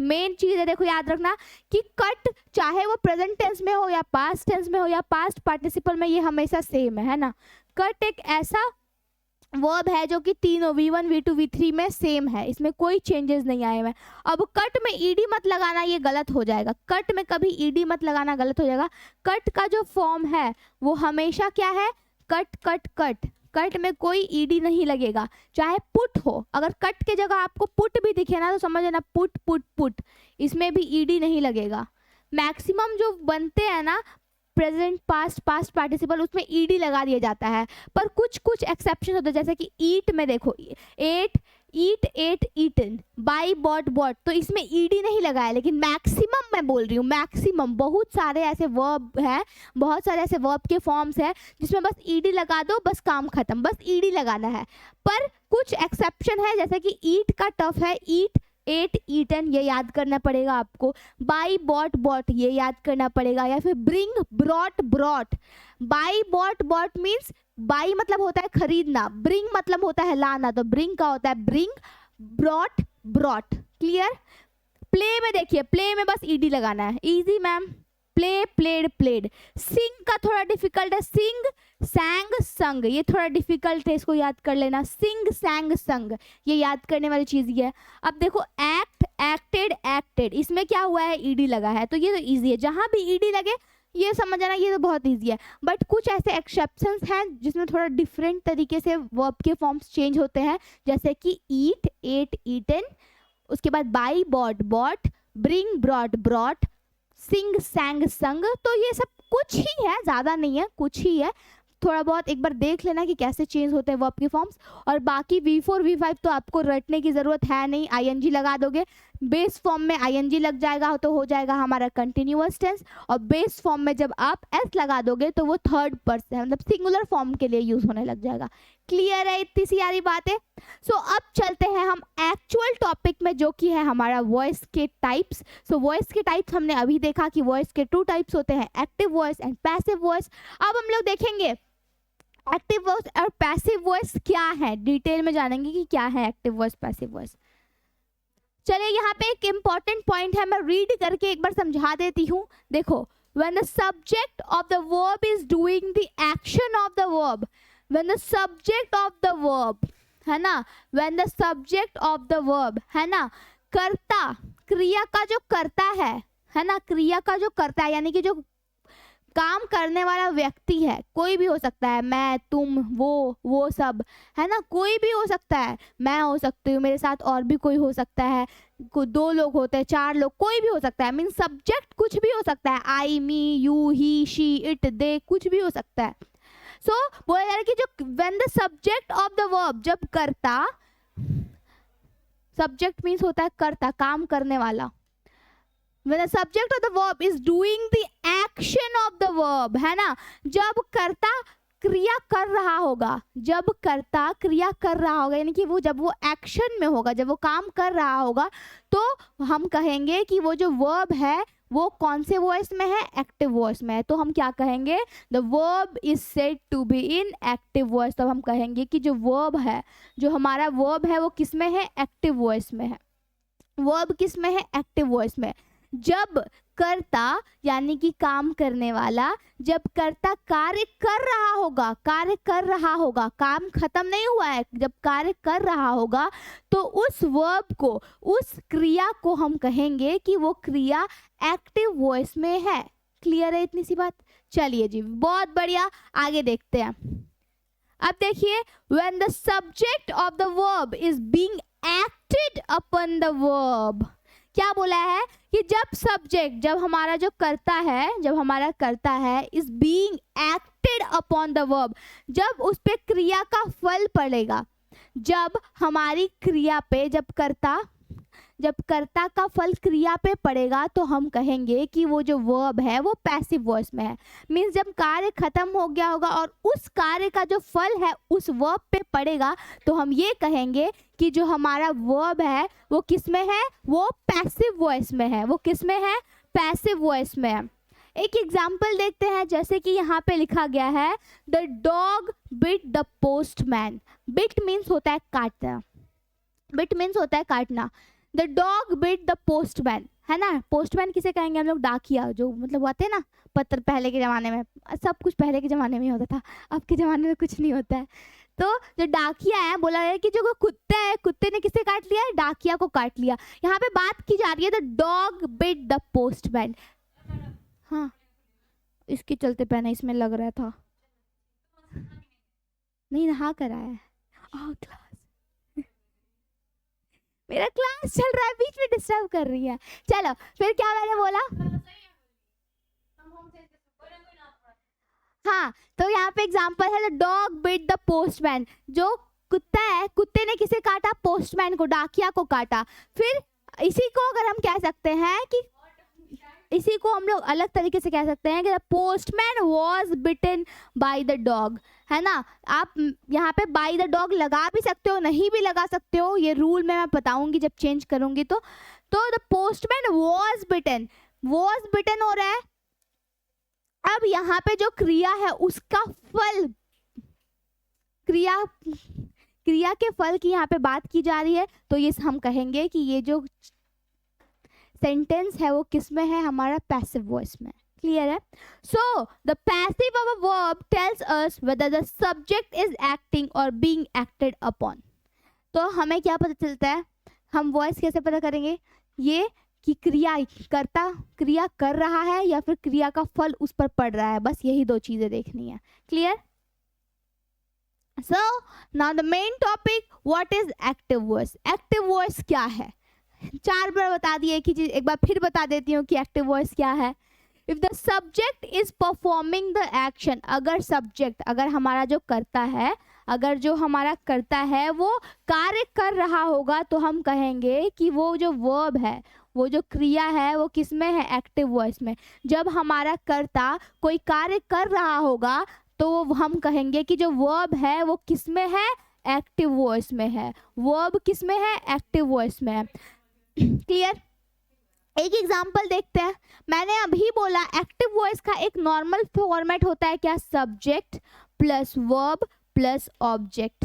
मेन चीज है, देखो याद रखना कि कट चाहे वो प्रेजेंट टेंस में हो या पास्ट टेंस में हो या पास्ट पार्टिसिपल में, ये हमेशा सेम है ना। कट एक ऐसा वर्ब है जो कि तीनों V1 V2 V3 में सेम है, इसमें कोई चेंजेस नहीं आए हुए। अब कट में ईडी मत लगाना, ये गलत हो जाएगा, कट में कभी ईडी मत लगाना, गलत हो जाएगा। कट का जो फॉर्म है वो हमेशा क्या है, कट, कट, कट। कट में कोई ईडी नहीं लगेगा, चाहे पुट हो, अगर कट के जगह आपको पुट भी दिखे ना तो समझ लेना पुट, पुट, पुट, इसमें भी ईडी नहीं लगेगा। मैक्सिमम जो बनते हैं ना प्रेजेंट, पास्ट, पास्ट पार्टिसिपल, उसमें ईडी लगा दिया जाता है, पर कुछ कुछ एक्सेप्शन होते हैं, जैसे कि ईट में देखो, ate, eat, ate, eaten, buy, bought, bought, तो इसमें ईडी नहीं लगा है। लेकिन मैक्सिमम मैं बोल रही हूँ, मैक्सिमम बहुत सारे ऐसे वर्ब है, बहुत सारे ऐसे वर्ब के फॉर्म्स है जिसमें बस ईडी लगा दो, बस काम खत्म, बस ईडी लगाना है। पर कुछ एक्सेप्शन है, जैसे कि ईट का टफ है, ईट, एट, ईटन, ये याद करना पड़ेगा आपको। बाई, बॉट, बॉट, ये याद करना पड़ेगा। या फिर bring, brought, brought. Buy, bought, bought means buy मतलब होता है खरीदना, ब्रिंग मतलब होता है लाना, तो ब्रिंग का होता है bring, brought, brought. Clear. Play में देखिए, प्ले में बस ईडी लगाना है, easy ma'am, play, played, played. Sing का थोड़ा डिफिकल्ट है, सिंग, सैंग, संग, ये थोड़ा डिफिकल्ट है, इसको याद कर लेना, सिंग, सैंग, संग, ये याद करने वाली चीज ये है। अब देखो एक्ट, एक्टेड, एक्टेड, इसमें क्या हुआ है, ईडी लगा है, तो ये तो ईजी है, जहां भी ईडी लगे ये समझ जाना, ये तो बहुत ईजी है। बट कुछ ऐसे एक्सेप्शंस हैं जिसमें थोड़ा डिफरेंट तरीके से वर्ब के फॉर्म्स चेंज होते हैं, जैसे कि ईट, एट, ईटन, उसके बाद buy, bought, bought, bring, brought, brought, sing, sang, sung, तो ये सब कुछ ही है, ज़्यादा नहीं है, कुछ ही है। थोड़ा बहुत एक बार देख लेना कि कैसे चेंज होते हैं वर्ब के फॉर्म्स। और बाकी V4 V5 तो आपको रटने की ज़रूरत है नहीं, आईएनजी लगा दोगे, बेस फॉर्म में आईएनजी लग जाएगा तो हो जाएगा हमारा कंटिन्यूअस टेंस, और बेस फॉर्म में जब आप एस लगा दोगे तो वो थर्ड पर्सन मतलब सिंगुलर फॉर्म के लिए यूज होने लग जाएगा। क्लियर है इतनी सी सारी बातें। सो अब चलते हैं हम एक्चुअल टॉपिक में, जो कि है हमारा वॉइस के टाइप्स। सो वॉइस के टाइप्स हमने अभी देखा कि वॉइस के 2 टाइप्स होते हैं, active voice and passive voice. अब हम लोग देखेंगे एक्टिव वॉइस और पैसिव वॉइस क्या है, डिटेल में जानेंगे कि क्या है एक्टिव वॉइस, पैसिव वॉइस। चलिए, यहाँ पे एक इंपॉर्टेंट पॉइंट है, मैं रीड करके एक बार समझा देती हूँ। देखो, when the subject of the verb is doing the action of the verb, when the subject of the verb, है ना, when the subject of the verb, है ना, कर्ता, क्रिया का जो करता है ना, क्रिया का जो करता है, यानी कि जो काम करने वाला व्यक्ति है, कोई भी हो सकता है, मैं, तुम, वो सब, है ना, कोई भी हो सकता है, मैं हो सकती हूँ, मेरे साथ और भी कोई हो सकता है, 2 लोग होते हैं, 4 लोग, कोई भी हो सकता है, मीन सब्जेक्ट कुछ भी हो सकता है, आई, मी, यू, ही, शी, इट, दे, कुछ भी हो सकता है। सो बोला जा रहा है कि जो when the subject of the verb, जब कर्ता, सब्जेक्ट मीन्स होता है कर्ता, काम करने वाला, when the subject of the verb is doing the action of the verb, है ना, जब कर्ता क्रिया कर रहा होगा, जब कर्ता क्रिया कर रहा होगा, यानी कि वो जब वो एक्शन में होगा, जब वो काम कर रहा होगा, तो हम कहेंगे कि वो जो वर्ब है वो कौन से वॉइस में है, एक्टिव वॉइस में है। तो हम क्या कहेंगे, the verb is said to be in active voice. तो हम कहेंगे कि जो वर्ब है, जो हमारा वर्ब है वो किस में है, एक्टिव वॉइस में है। वर्ब किस में है, एक्टिव वॉइस में। जब कर्ता यानी कि काम करने वाला, जब कर्ता कार्य कर रहा होगा, कार्य कर रहा होगा, काम खत्म नहीं हुआ है, जब कार्य कर रहा होगा तो उस वर्ब को, उस क्रिया को हम कहेंगे कि वो क्रिया एक्टिव वॉइस में है। क्लियर है इतनी सी बात? चलिए जी, बहुत बढ़िया, आगे देखते हैं। अब देखिए, when the subject of the verb is being acted upon the verb, क्या बोला है कि जब सब्जेक्ट, जब हमारा जो करता है, जब हमारा करता है is being acted upon the verb, जब उस पे क्रिया का फल पड़ेगा, जब हमारी क्रिया पे, जब कर्ता का फल क्रिया पे पड़ेगा तो हम कहेंगे कि वो जो वर्ब है वो पैसिव वॉइस में है। मीन्स जब कार्य खत्म हो गया होगा और उस कार्य का जो फल है उस वर्ब पे पड़ेगा तो हम ये कहेंगे कि जो हमारा वर्ब है वो किस में है, वो पैसिव वॉइस में है। वो किस में है? पैसिव वॉइस में है। एक एग्जाम्पल देखते हैं, जैसे कि यहाँ पे लिखा गया है the dog bit the postman. Bit means होता है काटना, बिट मीन्स होता है काटना। The dog bit the postman, है ना। पोस्टमैन किसे कहेंगे हम लोग? डाकिया, जो मतलब आते हैं ना पत्र, पहले के ज़माने में सब कुछ पहले के ज़माने में होता था, अब के ज़माने में कुछ नहीं होता है। तो जो डाकिया है, बोला है कि जो कुत्ता है, कुत्ते ने किसे काट लिया? डाकिया को काट लिया। यहाँ पे बात की जा रही है the dog bit the postman. हाँ, इसके चलते पहना इसमें लग रहा था, नहीं नहा कर आया है। क्लास, मेरा क्लास चल रहा है, बीच में डिस्टर्ब कर रही है। चलो फिर क्या मैंने बोला? हाँ, तो यहाँ पे एग्जांपल है the dog bit the postman. जो कुत्ता है, कुत्ते ने किसे काटा? पोस्टमैन को, डाकिया को काटा। फिर इसी को अगर हम कह सकते हैं कि, इसी को हम लोग अलग तरीके से कह सकते हैं कि the postman was bitten by the dog, है ना। आप यहाँ पे बाय द डॉग लगा भी सकते हो, नहीं भी लगा सकते हो, ये रूल मैं बताऊंगी जब चेंज करूंगी। तो the postman was bitten, was bitten हो रहा है। अब यहाँ पे जो क्रिया है उसका फल, क्रिया के फल की यहाँ पे बात की जा रही है, तो ये हम कहेंगे कि ये जो सेंटेंस है वो किस में है? हमारा पैसिव वॉइस में। क्लियर है? So the passive of a verb tells us whether the subject is acting और बीइंग एक्टेड अपॉन। तो हमें क्या पता चलता है? हम वॉइस कैसे पता करेंगे? ये कि क्रिया कर रहा है या फिर क्रिया का फल उस पर पड़ रहा है, बस यही दो चीजें देखनी है। Clear? So now the main topic, what is active voice. Active voice क्या है? 4 बार बता दिए कि एक बार फिर बता देती हूँ कि एक्टिव वॉइस क्या है। If the subject is performing the action, अगर सब्जेक्ट, अगर हमारा जो करता है, अगर जो हमारा करता है वो कार्य कर रहा होगा तो हम कहेंगे कि वो जो वर्ब है, वो जो क्रिया है वो किस में है? एक्टिव वॉइस में। जब हमारा कर्ता कोई कार्य कर रहा होगा तो हम कहेंगे कि जो वर्ब है वो किस में है? एक्टिव वॉइस में है। वर्ब किस में है? एक्टिव वॉइस में है। क्लियर? एक एग्जांपल देखते हैं। मैंने अभी बोला एक्टिव वॉइस का एक नॉर्मल फॉर्मेट होता है क्या? Subject plus verb plus object.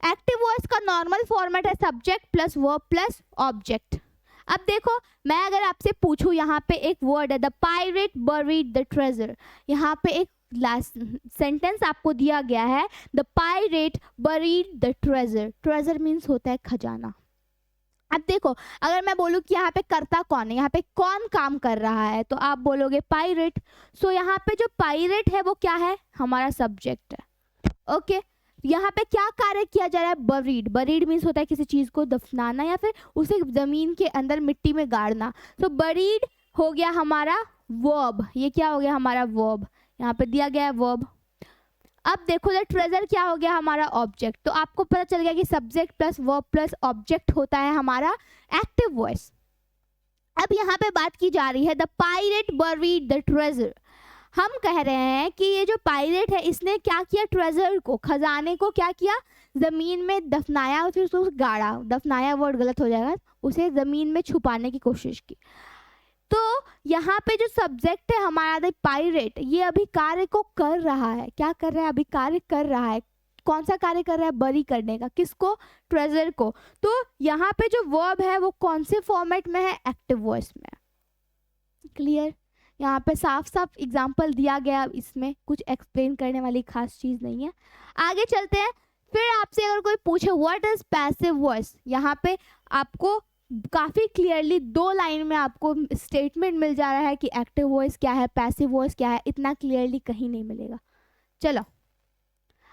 Active voice का नॉर्मल फॉर्मेट है subject plus verb plus object. अब देखो, मैं अगर आपसे पूछूं, यहाँ पे एक वर्ड है the pirate buried the treasure. यहाँ पे एक लास्ट सेंटेंस आपको दिया गया है the pirate buried the treasure. Treasure means होता है खजाना। अब देखो, अगर मैं बोलूँ कि यहाँ पे करता कौन है, यहाँ पे कौन काम कर रहा है, तो आप बोलोगे पायरेट। सो यहाँ पे जो पायरेट है वो क्या है? हमारा सब्जेक्ट है। ओके, यहाँ पे क्या कार्य किया जा रहा है? बरीड। बरीड मीन्स होता है किसी चीज को दफनाना या फिर उसे जमीन के अंदर मिट्टी में गाड़ना। तो बरीड हो गया हमारा वर्ब। ये क्या हो गया? हमारा वर्ब। यहाँ पे दिया गया है वर्ब। अब देखो, द ट्रेजर क्या हो गया? हमारा ऑब्जेक्ट। तो आपको पता चल गया कि subject plus verb plus object होता है हमारा एक्टिव वॉइस। अब यहाँ पे बात की जा रही है the pirate buried the treasure. हम कह रहे हैं कि ये जो पायरेट है इसने क्या किया? ट्रेजर को, खजाने को क्या किया? जमीन में दफनाया, फिर उसको गाड़ा। दफनाया वर्ड गलत हो जाएगा, उसे जमीन में छुपाने की कोशिश की। तो यहाँ पे जो सब्जेक्ट है हमारा द पायरेट, ये अभी कार्य को कर रहा है। क्या कर रहा है? अभी कार्य कर रहा है। कौन सा कार्य कर रहा है? बरी करने का। किसको? ट्रेजर को। तो यहाँ पे जो वर्ब है वो कौन से फॉर्मेट में है? एक्टिव वॉइस में। क्लियर? यहाँ पे साफ साफ एग्जाम्पल दिया गया, इसमें कुछ एक्सप्लेन करने वाली खास चीज़ नहीं है। आगे चलते हैं। फिर आपसे अगर कोई पूछे व्हाट इज पैसिव वॉइस, यहाँ पे आपको काफ़ी क्लियरली 2 लाइन में आपको स्टेटमेंट मिल जा रहा है कि एक्टिव वॉइस क्या है, पैसिव वॉइस क्या है। इतना क्लियरली कहीं नहीं मिलेगा। चलो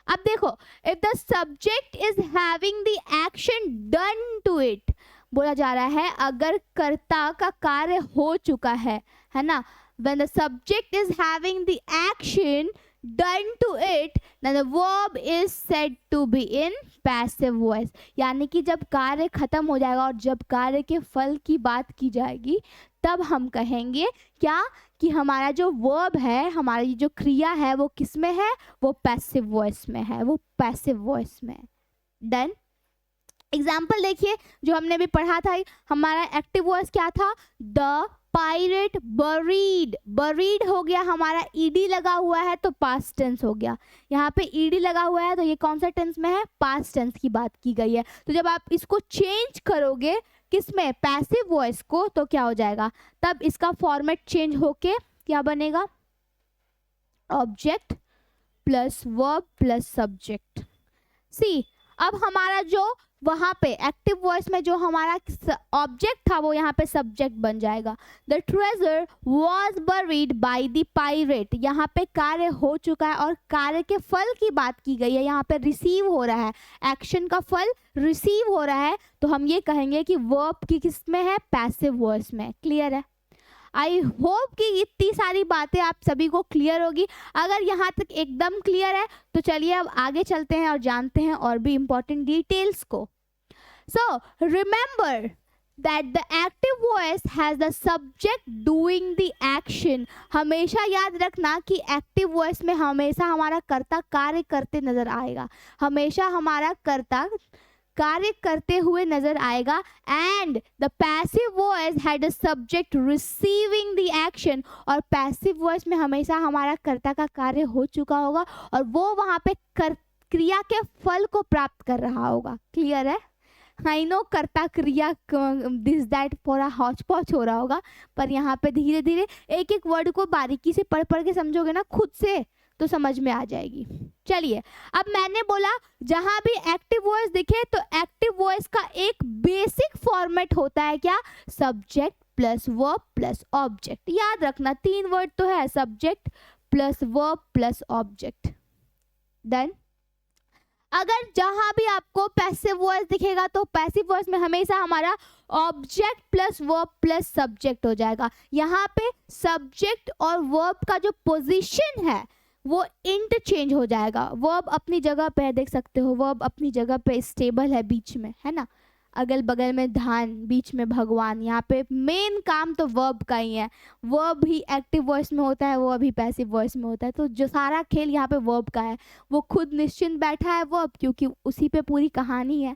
अब देखो, if the subject is having the action done to it, बोला जा रहा है अगर कर्ता का कार्य हो चुका है ना, when the subject is having the action done to it, then the verb is said to be in passive voice। यानी कि जब कार्य खत्म हो जाएगा और जब कार्य के फल की बात की जाएगी, तब हम कहेंगे क्या कि हमारा जो वर्ब है, हमारी जो क्रिया है, वो किस में है, वो पैसिव वॉइस में है, वो पैसिव वॉइस में। डन। एग्जाम्पल देखिए जो हमने भी पढ़ा था, हमारा एक्टिव वॉइस क्या था, द पायरेट बरीड, बरीड हो गया हमारा, ईडी लगा हुआ है तो पास्ट टेंस हो गया। यहाँ पे ईडी लगा हुआ है तो ये कौन सा टेंस में है, पास्ट टेंस की बात की गई है। तो जब आप इसको चेंज करोगे किसमें, पैसिव वॉइस को, तो क्या हो जाएगा, तब इसका फॉर्मेट चेंज होके क्या बनेगा, object plus verb plus subject. See अब हमारा जो वहाँ पे एक्टिव वॉइस में जो हमारा ऑब्जेक्ट था वो यहाँ पे सब्जेक्ट बन जाएगा। The treasure was buried by the pirate, यहाँ पे कार्य हो चुका है और कार्य के फल की बात की गई है, यहाँ पे रिसीव हो रहा है, एक्शन का फल रिसीव हो रहा है, तो हम ये कहेंगे कि वर्ब की किस में है, पैसिव वॉइस में। क्लियर है? आई होप कि इतनी सारी बातें आप सभी को क्लियर होगी। अगर यहाँ तक एकदम क्लियर है तो चलिए अब आगे चलते हैं और जानते हैं और भी इम्पोर्टेंट डिटेल्स को। So remember that the active voice has the subject doing the action. हमेशा याद रखना कि एक्टिव वॉइस में हमेशा हमारा कर्ता कार्य करते नजर आएगा, हमेशा हमारा कर्ता कार्य करते हुए नजर आएगा। And the passive voice had a subject receiving the action, और पैसिव वॉइस में हमेशा हमारा कर्ता का कार्य हो चुका होगा और वो वहाँ पे क्रिया के फल को प्राप्त कर रहा होगा। क्लियर है? आई नो कर्ता क्रिया दिस दैट पूरा हौच पौच हो रहा होगा, पर यहाँ पे धीरे धीरे एक एक वर्ड को बारीकी से पढ़ पढ़ के समझोगे ना खुद से, तो समझ में आ जाएगी। चलिए अब मैंने बोला जहां भी एक्टिव वॉइस दिखे तो एक्टिव वॉइस का एक बेसिक फॉर्मेट होता है क्या, subject plus verb plus object. याद रखना 3 वर्ड तो है, subject plus verb plus object. Done. अगर जहां भी आपको पैसिव वॉइस दिखेगा तो पैसिव वॉइस में हमेशा हमारा object plus verb plus subject हो जाएगा। यहाँ पे सब्जेक्ट और वर्ब का जो पोजीशन है वो इंटरचेंज हो जाएगा। वर्ब अपनी जगह पे देख सकते हो, वर्ब अपनी जगह पे स्टेबल है, बीच में है ना, अगल बगल में धान, बीच में भगवान। यहाँ पे मेन काम तो वर्ब का ही है, वर्ब भी एक्टिव वॉइस में होता है, वो भी पैसिव वॉइस में होता है। तो जो सारा खेल यहाँ पे वर्ब का है, वो खुद निश्चिंत बैठा है वर्ब, क्योंकि उसी पे पूरी कहानी है।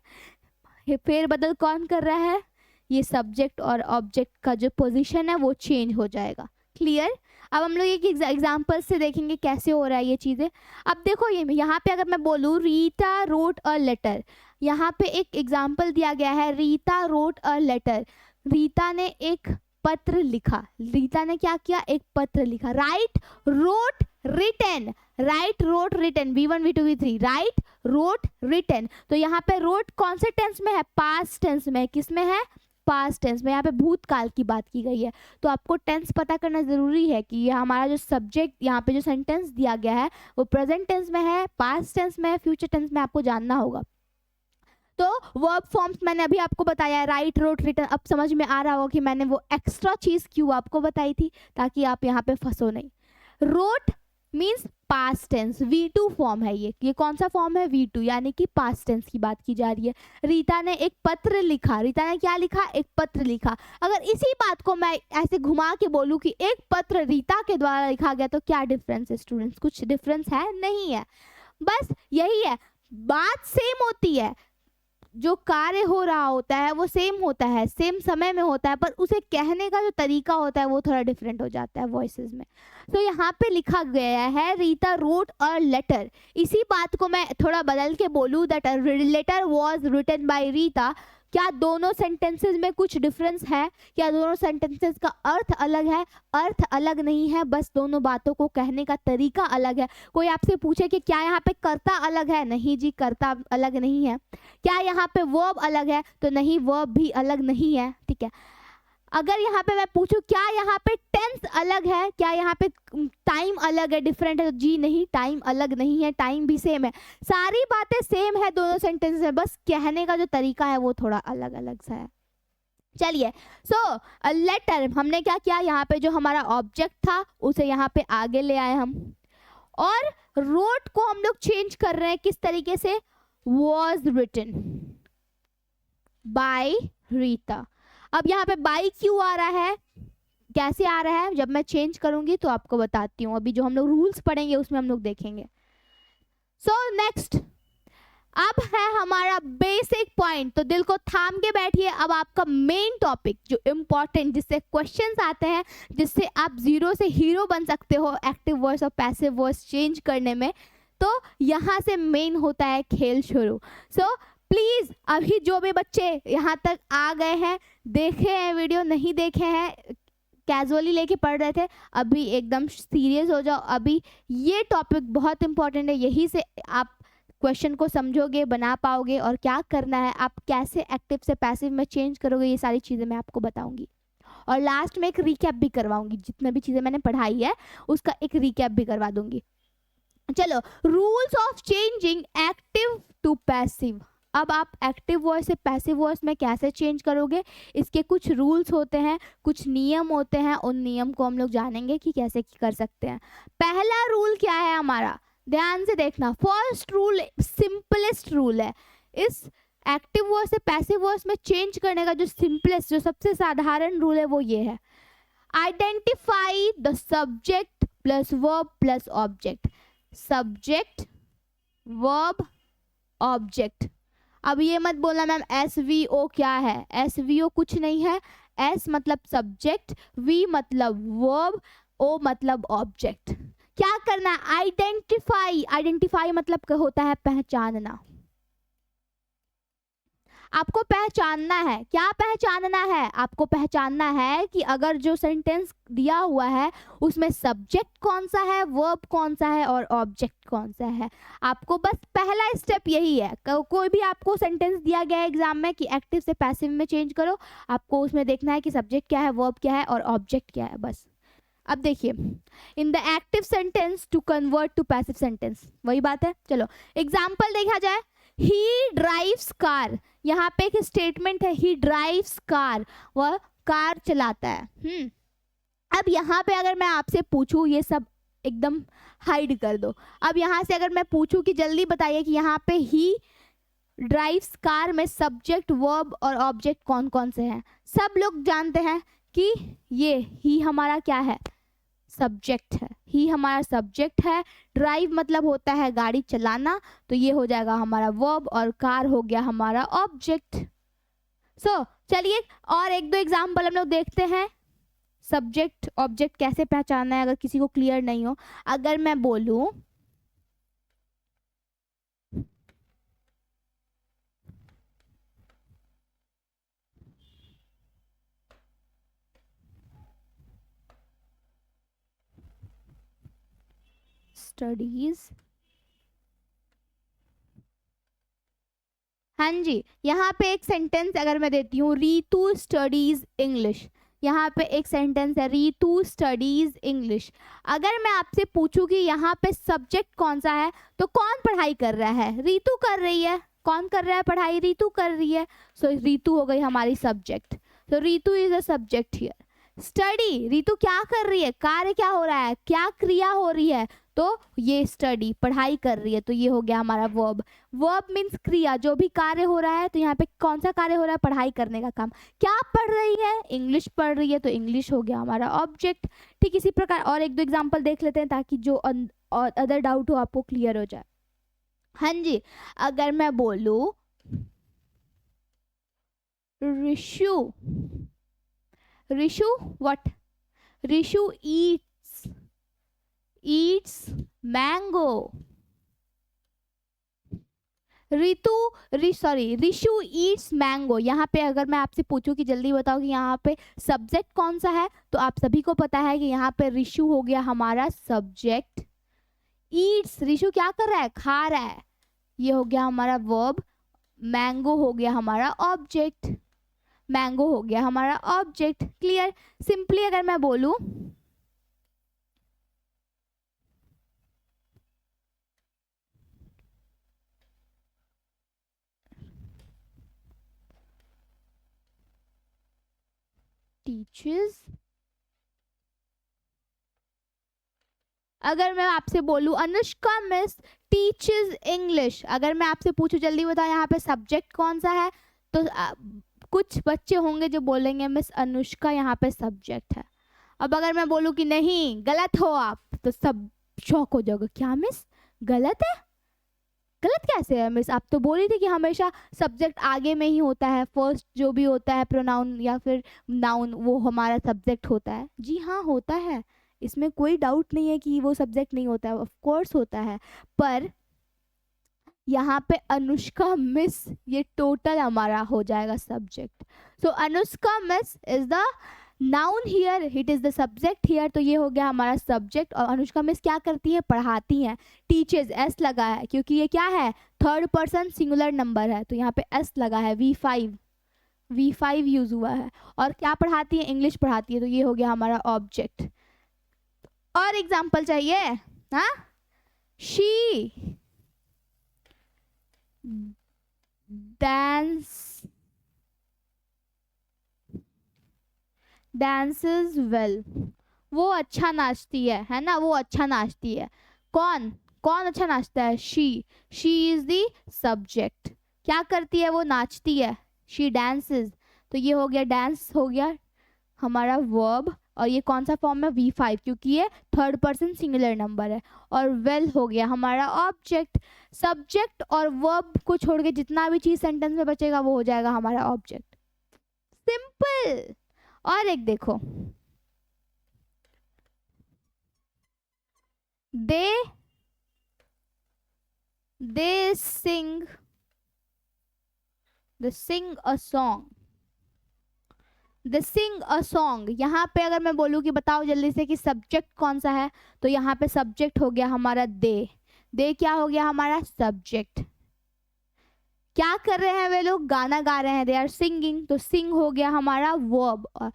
फेर बदल कौन कर रहा है, ये सब्जेक्ट और ऑब्जेक्ट का जो पोजीशन है वो चेंज हो जाएगा। क्लियर? अब हम लोग एक एग्जाम्पल से देखेंगे कैसे हो रहा है ये चीज़ें। अब देखो ये यहाँ पे अगर मैं बोलूँ रीता रोट अ लेटर, यहाँ पे एक एग्जाम्पल दिया गया है, Rita wrote a letter. Rita ने एक पत्र लिखा, रीता ने क्या किया, एक पत्र लिखा। Write wrote written, write wrote written, V1 V2 V3, write wrote written. तो यहाँ पे रोट कौन से टेंस में है, पास्ट टेंस में। किस में है, पास्ट टेंस में। यहाँ पे भूतकाल की बात की गई है, तो आपको टेंस पता करना जरूरी है कि ये हमारा जो सब्जेक्ट यहाँ पे जो सेंटेंस दिया गया है वो प्रेजेंट टेंस में है, पास्ट टेंस में है, फ्यूचर टेंस में, आपको जानना होगा। तो वर्ब फॉर्म्स मैंने अभी आपको बताया है, राइट रोट रिटन। अब समझ में आ रहा होगा कि मैंने वो एक्स्ट्रा चीज क्यों आपको बताई थी, ताकि आप यहाँ पे फंसो नहीं। Wrote means past tense, V2 form है ये कौन सा फॉर्म है, V2, यानी कि पास्ट टेंस की बात की जा रही है। रीता ने एक पत्र लिखा, रीता ने क्या लिखा, एक पत्र लिखा। अगर इसी बात को मैं ऐसे घुमा के बोलूँ कि एक पत्र रीता के द्वारा लिखा गया, तो क्या डिफरेंस है स्टूडेंट्स, कुछ डिफरेंस है, नहीं है। बस यही है, बात सेम होती है, जो कार्य हो रहा होता है वो सेम होता है, सेम समय में होता है, पर उसे कहने का जो तरीका होता है वो थोड़ा डिफरेंट हो जाता है वॉइसेस में। तो यहाँ पे लिखा गया है रीता रोट अ लेटर। इसी बात को मैं थोड़ा बदल के बोलूँ that a letter was written by Rita, क्या दोनों सेंटेंसेस में कुछ डिफरेंस है? क्या दोनों सेंटेंसेस का अर्थ अलग है? अर्थ अलग नहीं है, बस दोनों बातों को कहने का तरीका अलग है। कोई आपसे पूछे कि क्या यहाँ पे कर्ता अलग है? नहीं जी, कर्ता अलग नहीं है। क्या यहाँ पे वर्ब अलग है? तो नहीं, वर्ब भी अलग नहीं है। ठीक है, अगर यहाँ पे मैं पूछूं क्या यहाँ पे टेंस अलग है, क्या यहाँ पे टाइम अलग है, डिफरेंट है, तो जी नहीं, टाइम अलग नहीं है, टाइम भी सेम है। सारी बातें सेम है दोनों सेंटेंस में, बस कहने का जो तरीका है वो थोड़ा अलग अलग सा है। चलिए, सो लेटर हमने क्या किया, यहाँ पे जो हमारा ऑब्जेक्ट था उसे यहाँ पे आगे ले आए हम, और रोट को हम लोग चेंज कर रहे हैं किस तरीके से, वॉज रिटन बाय रीता। अब यहाँ पे बाई क्यों आ रहा है, कैसे आ रहा है, जब मैं चेंज करूंगी तो आपको बताती हूँ। अभी जो हम लोग रूल्स पढ़ेंगे उसमें हम लोग देखेंगे। सो नेक्स्ट, अब है हमारा बेसिक पॉइंट, तो दिल को थाम के बैठिए। अब आपका मेन टॉपिक जो इम्पोर्टेंट, जिससे क्वेश्चंस आते हैं, जिससे आप जीरो से हीरो बन सकते हो एक्टिव वॉइस और पैसिव वॉइस चेंज करने में, तो यहाँ से मेन होता है खेल शुरू। सो प्लीज़ अभी जो भी बच्चे यहाँ तक आ गए हैं, देखे हैं वीडियो, नहीं देखे हैं, कैजुअली लेके पढ़ रहे थे, अभी एकदम सीरियस हो जाओ। अभी ये टॉपिक बहुत इंपॉर्टेंट है, यही से आप क्वेश्चन को समझोगे, बना पाओगे, और क्या करना है, आप कैसे एक्टिव से पैसिव में चेंज करोगे, ये सारी चीज़ें मैं आपको बताऊंगी। और लास्ट में एक रिकैप भी करवाऊंगी, जितने भी चीज़ें मैंने पढ़ाई है उसका एक रिकैप भी करवा दूंगी। चलो, rules of changing active to passive. अब आप एक्टिव वॉइस से पैसिव वॉइस में कैसे चेंज करोगे, इसके कुछ रूल्स होते हैं, कुछ नियम होते हैं, उन नियम को हम लोग जानेंगे कि कैसे कर सकते हैं। पहला रूल क्या है हमारा, ध्यान से देखना। फर्स्ट रूल सिंपलेस्ट रूल है, इस एक्टिव वॉइस से पैसिव वॉइस में चेंज करने का जो सिंपलेस्ट, जो सबसे साधारण रूल है वो ये है, identify the subject plus verb plus object. Subject, verb, object. अब ये मत बोलना मैम SVO क्या है, SVO कुछ नहीं है। S मतलब सब्जेक्ट, V मतलब वर्ब, O मतलब ऑब्जेक्ट। क्या करना है, आइडेंटिफाई। आइडेंटिफाई मतलब होता है पहचानना। आपको पहचानना है, क्या पहचानना है, आपको पहचानना है कि अगर जो सेंटेंस दिया हुआ है उसमें सब्जेक्ट कौन सा है, वर्ब कौन सा है और ऑब्जेक्ट कौन सा है। आपको बस पहला स्टेप यही है। कोई भी आपको सेंटेंस दिया गया है एग्जाम में कि एक्टिव से पैसिव में चेंज करो, आपको उसमें देखना है कि सब्जेक्ट क्या है, वर्ब क्या है और ऑब्जेक्ट क्या है, बस। अब देखिए, in the active sentence to convert to passive sentence, वही बात है। चलो एग्जाम्पल देखा जाए, ही ड्राइव्स कार। यहाँ पे एक स्टेटमेंट है, ही ड्राइव्स कार, वह कार चलाता है। अब यहाँ पे अगर मैं आपसे पूछूं, ये सब एकदम हाइड कर दो। अब यहाँ से अगर मैं पूछूं कि जल्दी बताइए कि यहाँ पे ही ड्राइव्स कार में सब्जेक्ट, वर्ब और ऑब्जेक्ट कौन कौन से हैं। सब लोग जानते हैं कि ये ही हमारा क्या है, सब्जेक्ट है। ही हमारा सब्जेक्ट है, ड्राइव मतलब होता है गाड़ी चलाना, तो ये हो जाएगा हमारा वर्ब, और कार हो गया हमारा ऑब्जेक्ट। सो चलिए और एक दो एग्जाम्पल हम लोग देखते हैं, सब्जेक्ट ऑब्जेक्ट कैसे पहचानना है, अगर किसी को क्लियर नहीं हो। अगर मैं बोलूं स्टडीज, हाँ जी, यहाँ पे एक सेंटेंस अगर मैं देती हूँ, रीतू स्टडीज इंग्लिश। यहाँ पे एक सेंटेंस है, रीतू स्टडीज इंग्लिश। अगर मैं आपसे पूछूं कि यहाँ पे सब्जेक्ट कौन सा है, तो कौन पढ़ाई कर रहा है, रीतू कर रही है। कौन कर रहा है पढ़ाई, रीतू कर रही है। सो रीतू हो गई हमारी सब्जेक्ट, तो Ritu is a subject here. Study, Ritu क्या कर रही है, कार्य क्या हो रहा है, क्या क्रिया हो रही है, तो ये स्टडी पढ़ाई कर रही है, तो ये हो गया हमारा वर्ब। वर्ब मीन्स क्रिया, जो भी कार्य हो रहा है, तो यहाँ पे कौन सा कार्य हो रहा है, पढ़ाई करने का काम। क्या पढ़ रही है, इंग्लिश पढ़ रही है, तो इंग्लिश हो गया हमारा ऑब्जेक्ट। ठीक इसी प्रकार और एक दो एग्जाम्पल देख लेते हैं ताकि जो अदर डाउट हो आपको क्लियर हो जाए। हाँ जी, अगर मैं बोलूं Rishu, Rishu what, Rishu eats mango, Rishu Yeats mango. यहाँ पे अगर मैं आपसे पूछूं कि जल्दी बताओ कि यहाँ पे सब्जेक्ट कौन सा है, तो आप सभी को पता है कि यहाँ पे रिशु हो गया हमारा सब्जेक्ट। ईट्स, रिशु क्या कर रहा है, खा रहा है, ये हो गया हमारा वर्ब। मैंगो हो गया हमारा ऑब्जेक्ट, मैंगो हो गया हमारा ऑब्जेक्ट। क्लियर। सिंपली अगर मैं बोलूं टीचर्स, अगर मैं आपसे बोलूं अनुष्का मिस टीचर्स इंग्लिश, अगर मैं आपसे पूछूं जल्दी बताओ यहाँ पे सब्जेक्ट कौन सा है, तो कुछ बच्चे होंगे जो बोलेंगे मिस अनुष्का यहाँ पे सब्जेक्ट है। अब अगर मैं बोलूं कि नहीं गलत हो आप, तो सब शॉक हो जाओगे, क्या मिस गलत है, गलत कैसे है मिस, आप तो बोली थी कि हमेशा सब्जेक्ट आगे में ही होता है, फर्स्ट जो भी होता है प्रोनाउन या फिर नाउन वो हमारा सब्जेक्ट होता है। जी हाँ होता है, इसमें कोई डाउट नहीं है कि वो सब्जेक्ट नहीं होता है, ऑफ कोर्स होता है, पर यहाँ पे अनुष्का मिस ये टोटल हमारा हो जाएगा subject. So Anushka miss is the noun here, it is the subject here, तो ये हो गया हमारा सब्जेक्ट। और अनुष्का मिस क्या करती है, पढ़ाती हैं। टीचर्स एस लगा है क्योंकि ये क्या है, थर्ड पर्सन सिंगुलर नंबर है, तो यहाँ पे एस लगा है, V5 यूज हुआ है। और क्या पढ़ाती है, इंग्लिश पढ़ाती है, तो ये हो गया हमारा ऑब्जेक्ट। और एग्जाम्पल चाहिए, हाँ, शी dances well, वो अच्छा नाचती है ना, वो अच्छा नाचती है। कौन कौन अच्छा नाचता है, शी इज दी सब्जेक्ट। क्या करती है, वो नाचती है, शी dances, तो ये हो गया डांस हो गया हमारा वर्ब। और ये कौन सा फॉर्म है, V5, क्योंकि ये थर्ड पर्सन सिंगुलर नंबर है। और वेल हो गया हमारा ऑब्जेक्ट। सब्जेक्ट और वर्ब को छोड़ के जितना भी चीज सेंटेंस में बचेगा वो हो जाएगा हमारा ऑब्जेक्ट। सिंपल। और एक देखो, they sing a song, यहाँ पे अगर मैं बोलूँ कि बताओ जल्दी से कि सब्जेक्ट कौन सा है, तो यहाँ पे सब्जेक्ट हो गया हमारा दे क्या हो गया हमारा सब्जेक्ट। क्या कर रहे हैं वे लोग, गाना गा रहे हैं, दे आर सिंगिंग, तो सिंग हो गया हमारा वर्ब, और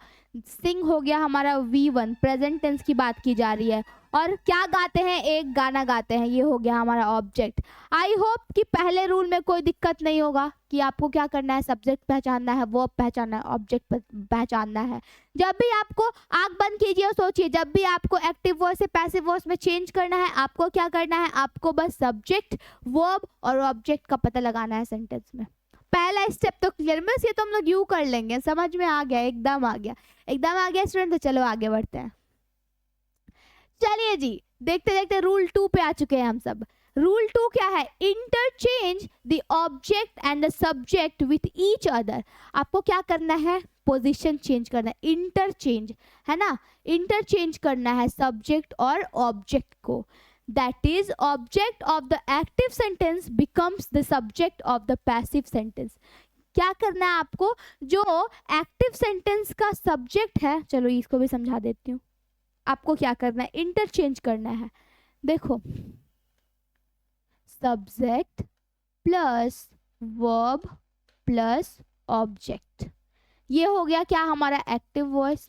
सिंग हो गया हमारा V1, प्रेजेंट टेंस की बात की जा रही है। और क्या गाते हैं, एक गाना गाते हैं, ये हो गया हमारा ऑब्जेक्ट। आई होप कि पहले रूल में कोई दिक्कत नहीं होगा कि आपको क्या करना है, सब्जेक्ट पहचानना है, वर्ब पहचानना है, ऑब्जेक्ट पहचानना है। जब भी आपको आंख बंद कीजिए और सोचिए, जब भी आपको एक्टिव वॉइस से पैसिव वॉइस में चेंज करना है, आपको क्या करना है, आपको बस सब्जेक्ट, वर्ब और ऑब्जेक्ट का पता लगाना है सेंटेंस में। पहला स्टेप तो क्लियर, मिस ये तो हम लोग यूं कर लेंगे, समझ में आ गया, एकदम आ गया स्टूडेंट। तो चलो आगे बढ़ते हैं। चलिए जी, देखते देखते रूल 2 पे आ चुके हैं हम सब। रूल 2 क्या है, interchange the object and the subject with each other. आपको क्या करना है, पोजीशन चेंज करना है, इंटरचेंज है ना, इंटरचेंज करना है सब्जेक्ट और ऑब्जेक्ट को। That is object of the active sentence becomes the subject of the passive sentence. क्या करना है आपको, जो एक्टिव सेंटेंस का सब्जेक्ट है, चलो इसको भी समझा देती हूँ, आपको क्या करना है, इंटरचेंज करना है। देखो, subject plus verb plus object, ये हो गया क्या हमारा एक्टिव वॉइस,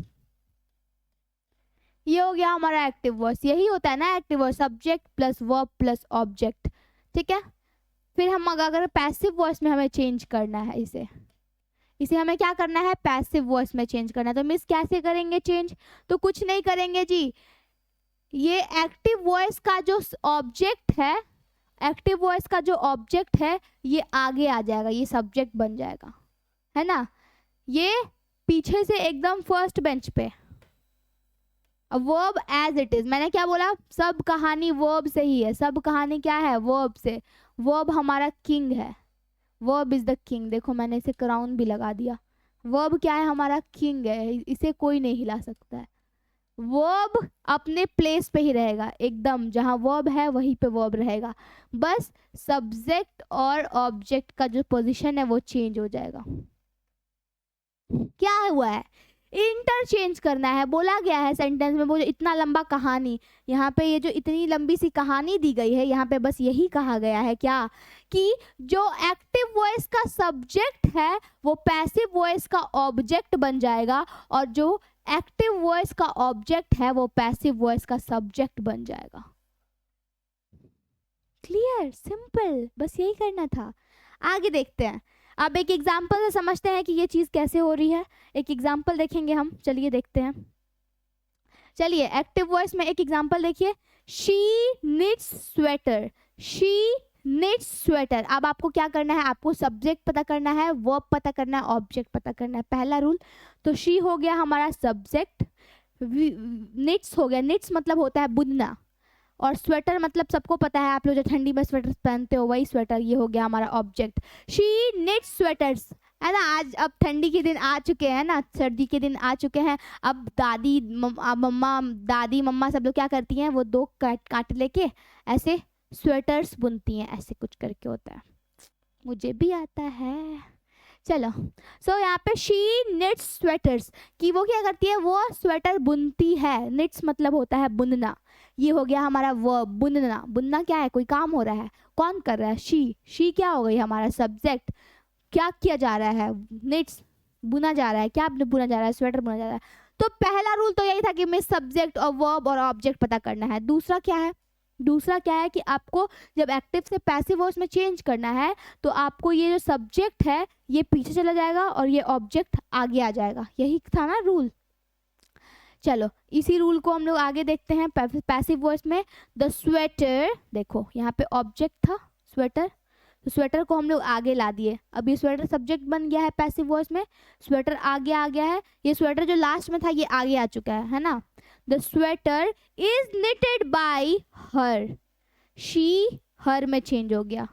ये हो गया हमारा एक्टिव वॉइस। यही होता है ना active voice, subject plus verb plus object, ठीक है। फिर हम अगर पैसिव वॉइस में हमें चेंज करना है, इसे हमें क्या करना है, पैसिव वॉइस में चेंज करना है। तो मिस कैसे करेंगे चेंज, तो कुछ नहीं करेंगे जी, ये एक्टिव वॉइस का जो ऑब्जेक्ट है, एक्टिव वॉइस का जो ऑब्जेक्ट है ये आगे आ जाएगा, ये सब्जेक्ट बन जाएगा, है ना, ये पीछे से एकदम फर्स्ट बेंच पे। वर्ब एज इट इज, मैंने क्या बोला, सब कहानी वर्ब से ही है, सब कहानी क्या है, वर्ब से। वर्ब हमारा किंग है, वर्ब इज द किंग। देखो मैंने इसे क्राउन भी लगा दिया, वर्ब क्या है हमारा, किंग है, इसे कोई नहीं हिला सकता है। वर्ब अपने प्लेस पे ही रहेगा, एकदम जहाँ वर्ब है वहीं पे वर्ब रहेगा, बस सब्जेक्ट और ऑब्जेक्ट का जो पोजीशन है वो चेंज हो जाएगा। क्या हुआ है, इंटरचेंज करना है, बोला गया है सेंटेंस में। वो जो इतना लंबा कहानी, यहाँ पे ये जो इतनी लंबी सी कहानी दी गई है, यहाँ पे बस यही कहा गया है क्या, कि जो एक्टिव वॉइस का सब्जेक्ट है वो पैसिव वॉइस का ऑब्जेक्ट बन जाएगा, और जो एक्टिव वॉइस का ऑब्जेक्ट है वो पैसिव वॉइस का सब्जेक्ट बन जाएगा। क्लियर, सिंपल, बस यही करना था। आगे देखते हैं, अब एक एग्जाम्पल से समझते हैं कि ये चीज कैसे हो रही है। एक एग्जाम्पल देखेंगे हम, चलिए देखते हैं। चलिए एक्टिव वॉइस में एक एग्जाम्पल देखिए, she nits sweater, she nits sweater. अब आपको क्या करना है, आपको सब्जेक्ट पता करना है, वर्ब पता करना है, ऑब्जेक्ट पता करना है। पहला रूल, तो शी हो गया हमारा सब्जेक्ट, निट्स हो गया, निट्स मतलब होता है बुनना, और स्वेटर मतलब सबको पता है, आप लोग जो ठंडी में स्वेटर पहनते हो वही स्वेटर, ये हो गया हमारा ऑब्जेक्ट। शी निट्स स्वेटर्स, है ना। आज अब ठंडी के दिन आ चुके हैं ना, सर्दी के दिन आ चुके हैं। अब दादी मम्मा सब लोग क्या करती हैं, वो दो काट लेके ऐसे स्वेटर्स बुनती हैं, ऐसे कुछ करके होता है, मुझे भी आता है। चलो, सो यहाँ पे शी निट्स स्वेटर्स, कि वो क्या करती है, वो स्वेटर बुनती है। निट्स मतलब होता है बुनना, ये हो गया हमारा वर्ब, बुनना। बुनना क्या है, कोई काम हो रहा है, कौन कर रहा है, शी क्या हो गई हमारा सब्जेक्ट, क्या किया जा रहा है, निट्स बुना जा रहा है, क्या बुना जा रहा है, स्वेटर बुना जा रहा है। तो पहला रूल तो यही था कि हमें सब्जेक्ट और वर्ब और ऑब्जेक्ट पता करना है। दूसरा क्या है, दूसरा क्या है कि आपको जब एक्टिव से पैसिव वॉइस में चेंज करना है तो आपको ये जो सब्जेक्ट है ये पीछे चला जाएगा और ये ऑब्जेक्ट आगे आ जाएगा, यही था ना रूल। चलो इसी रूल को हम लोग आगे देखते हैं पैसिव वॉइस में। द स्वेटर, देखो यहाँ पे ऑब्जेक्ट था स्वेटर, तो स्वेटर को हम लोग आगे ला दिए। अब ये स्वेटर सब्जेक्ट बन गया है पैसिव वॉइस में, स्वेटर आगे आ गया है, ये स्वेटर जो लास्ट में था ये आगे आ चुका है ना। The sweater is knitted bye her, she her में चेंज हो गया।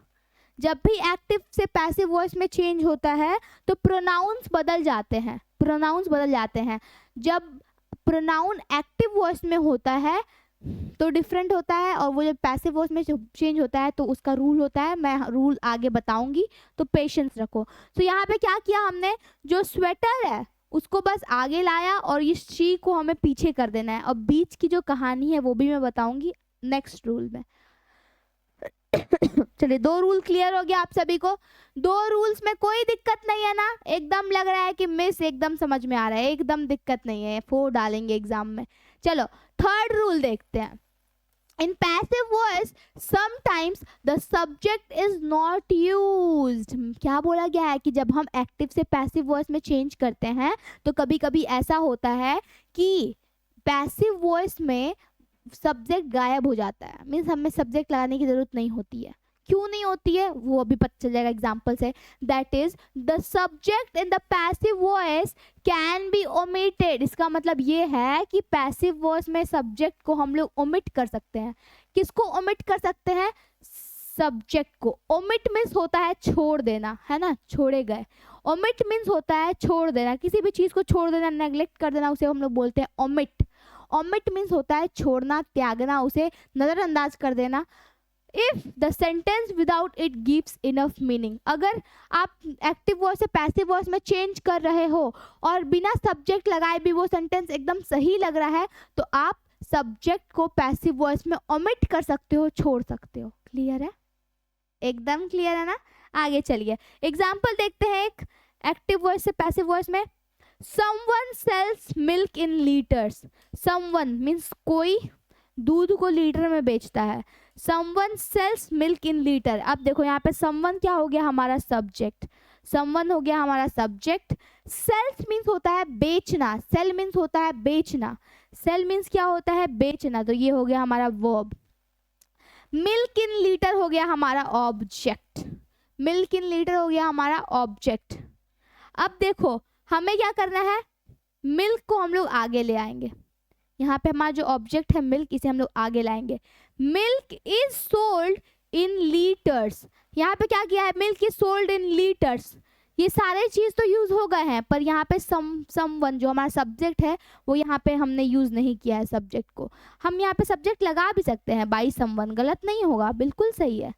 जब भी एक्टिव से पैसिव वॉइस में चेंज होता है तो प्रोनाउंस बदल जाते हैं, प्रोनाउंस बदल जाते हैं। जब प्रोनाउन एक्टिव वॉइस में होता है तो डिफरेंट होता है, और वो जब पैसिव वॉइस में चेंज होता है तो उसका रूल होता है, मैं रूल आगे बताऊंगी, तो पेशेंस रखो। तो यहाँ पे क्या किया हमने, जो स्वेटर है उसको बस आगे लाया और इस शी को हमें पीछे कर देना है। अब बीच की जो कहानी है वो भी मैं बताऊंगी नेक्स्ट रूल में। चलिए, दो रूल क्लियर हो गया आप सभी को। दो रूल्स में कोई दिक्कत नहीं है ना, एकदम लग रहा है कि मिस एकदम समझ में आ रहा है, एकदम दिक्कत नहीं है, 4 डालेंगे एग्जाम में। चलो थर्ड रूल देखते हैं। In passive voice, sometimes the subject is not used. क्या बोला गया है कि जब हम एक्टिव से पैसिव वॉइस में चेंज करते हैं तो कभी कभी ऐसा होता है कि पैसिव वॉइस में सब्जेक्ट गायब हो जाता है, मीन्स हमें सब्जेक्ट लगाने की जरूरत नहीं होती है। क्यों नहीं होती है वो अभी पता चल जाएगा एग्जाम्पल से। That is the subject in the passive voice can be omitted. इसका मतलब ये है कि पैसिव वॉइस में सब्जेक्ट को हम लोग ओमिट कर सकते हैं। किसको ओमिट कर सकते हैं, सब्जेक्ट को। ओमिट मीन्स होता है छोड़ देना, है ना, छोड़े गए। ओमिट मीन्स होता है छोड़ देना, किसी भी चीज को छोड़ देना, नेग्लेक्ट कर देना, उसे हम लोग बोलते हैं ओमिट। ओमिट मीन्स होता है छोड़ना, त्यागना, उसे नजरअंदाज कर देना। If the sentence without it gives enough meaning, अगर आप एक्टिव वॉइस से पैसिव वॉइस में चेंज कर रहे हो और बिना सब्जेक्ट लगाए भी वो सेंटेंस एकदम सही लग रहा है तो आप सब्जेक्ट को पैसिव वॉइस में ओमिट कर सकते हो, छोड़ सकते हो। क्लियर है, एकदम क्लियर है ना। आगे चलिए एग्जाम्पल देखते हैं एक एक्टिव वॉइस से पैसिव वॉइस में। Someone sells milk in liters. Someone means कोई दूध को लीटर में बेचता है। Someone sells milk in liter. अब देखो यहाँ पे someone क्या हो गया हमारा सब्जेक्ट, someone हो गया हमारा सब्जेक्ट। sells means होता है बेचना, sell means होता है बेचना, sell means क्या होता है बेचना, तो ये हो गया हमारा verb। milk in liter हो गया हमारा ऑब्जेक्ट, milk in liter हो गया हमारा ऑब्जेक्ट। अब देखो हमें क्या करना है, मिल्क को हम लोग आगे ले आएंगे, यहाँ पे हमारा जो ऑब्जेक्ट है मिल्क, इसे हम लोग आगे लाएंगे। Milk is sold in litres, यहाँ पे क्या किया है, milk is sold in litres, ये सारे चीज़ तो यूज़ हो गए हैं, पर यहाँ पे समवन जो हमारा सब्जेक्ट है वो यहाँ पे हमने यूज़ नहीं किया है सब्जेक्ट को। हम यहाँ पे सब्जेक्ट लगा भी सकते हैं, बाई समवन, गलत नहीं होगा, बिल्कुल सही है।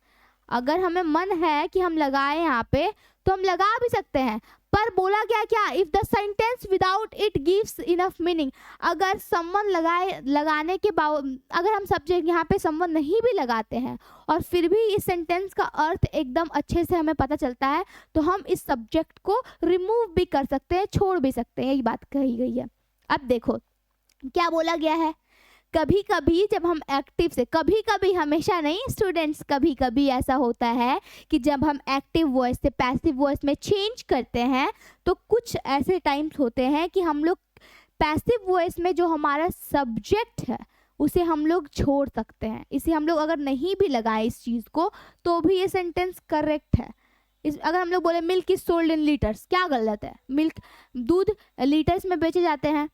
अगर हमें मन है कि हम लगाएं यहाँ पे तो हम लगा भी सकते हैं, पर बोला गया क्या, if the sentence without it gives enough meaning. अगर समवन लगाने के बाद अगर हम सब्जेक्ट यहाँ पे समवन नहीं भी लगाते हैं और फिर भी इस सेंटेंस का अर्थ एकदम अच्छे से हमें पता चलता है, तो हम इस सब्जेक्ट को रिमूव भी कर सकते हैं, छोड़ भी सकते हैं, यही बात कही गई है। अब देखो क्या बोला गया है, कभी कभी जब हम एक्टिव से, कभी कभी, हमेशा नहीं स्टूडेंट्स, कभी कभी ऐसा होता है कि जब हम एक्टिव वॉइस से पैसिव वॉइस में चेंज करते हैं तो कुछ ऐसे टाइम्स होते हैं कि हम लोग पैसिव वॉइस में जो हमारा सब्जेक्ट है उसे हम लोग छोड़ सकते हैं। इसे हम लोग अगर नहीं भी लगाएं इस चीज़ को तो भी ये सेंटेंस करेक्ट है। अगर हम लोग बोले milk is sold in litres, क्या गलत है? मिल्क, दूध लीटर्स में बेचे जाते हैं,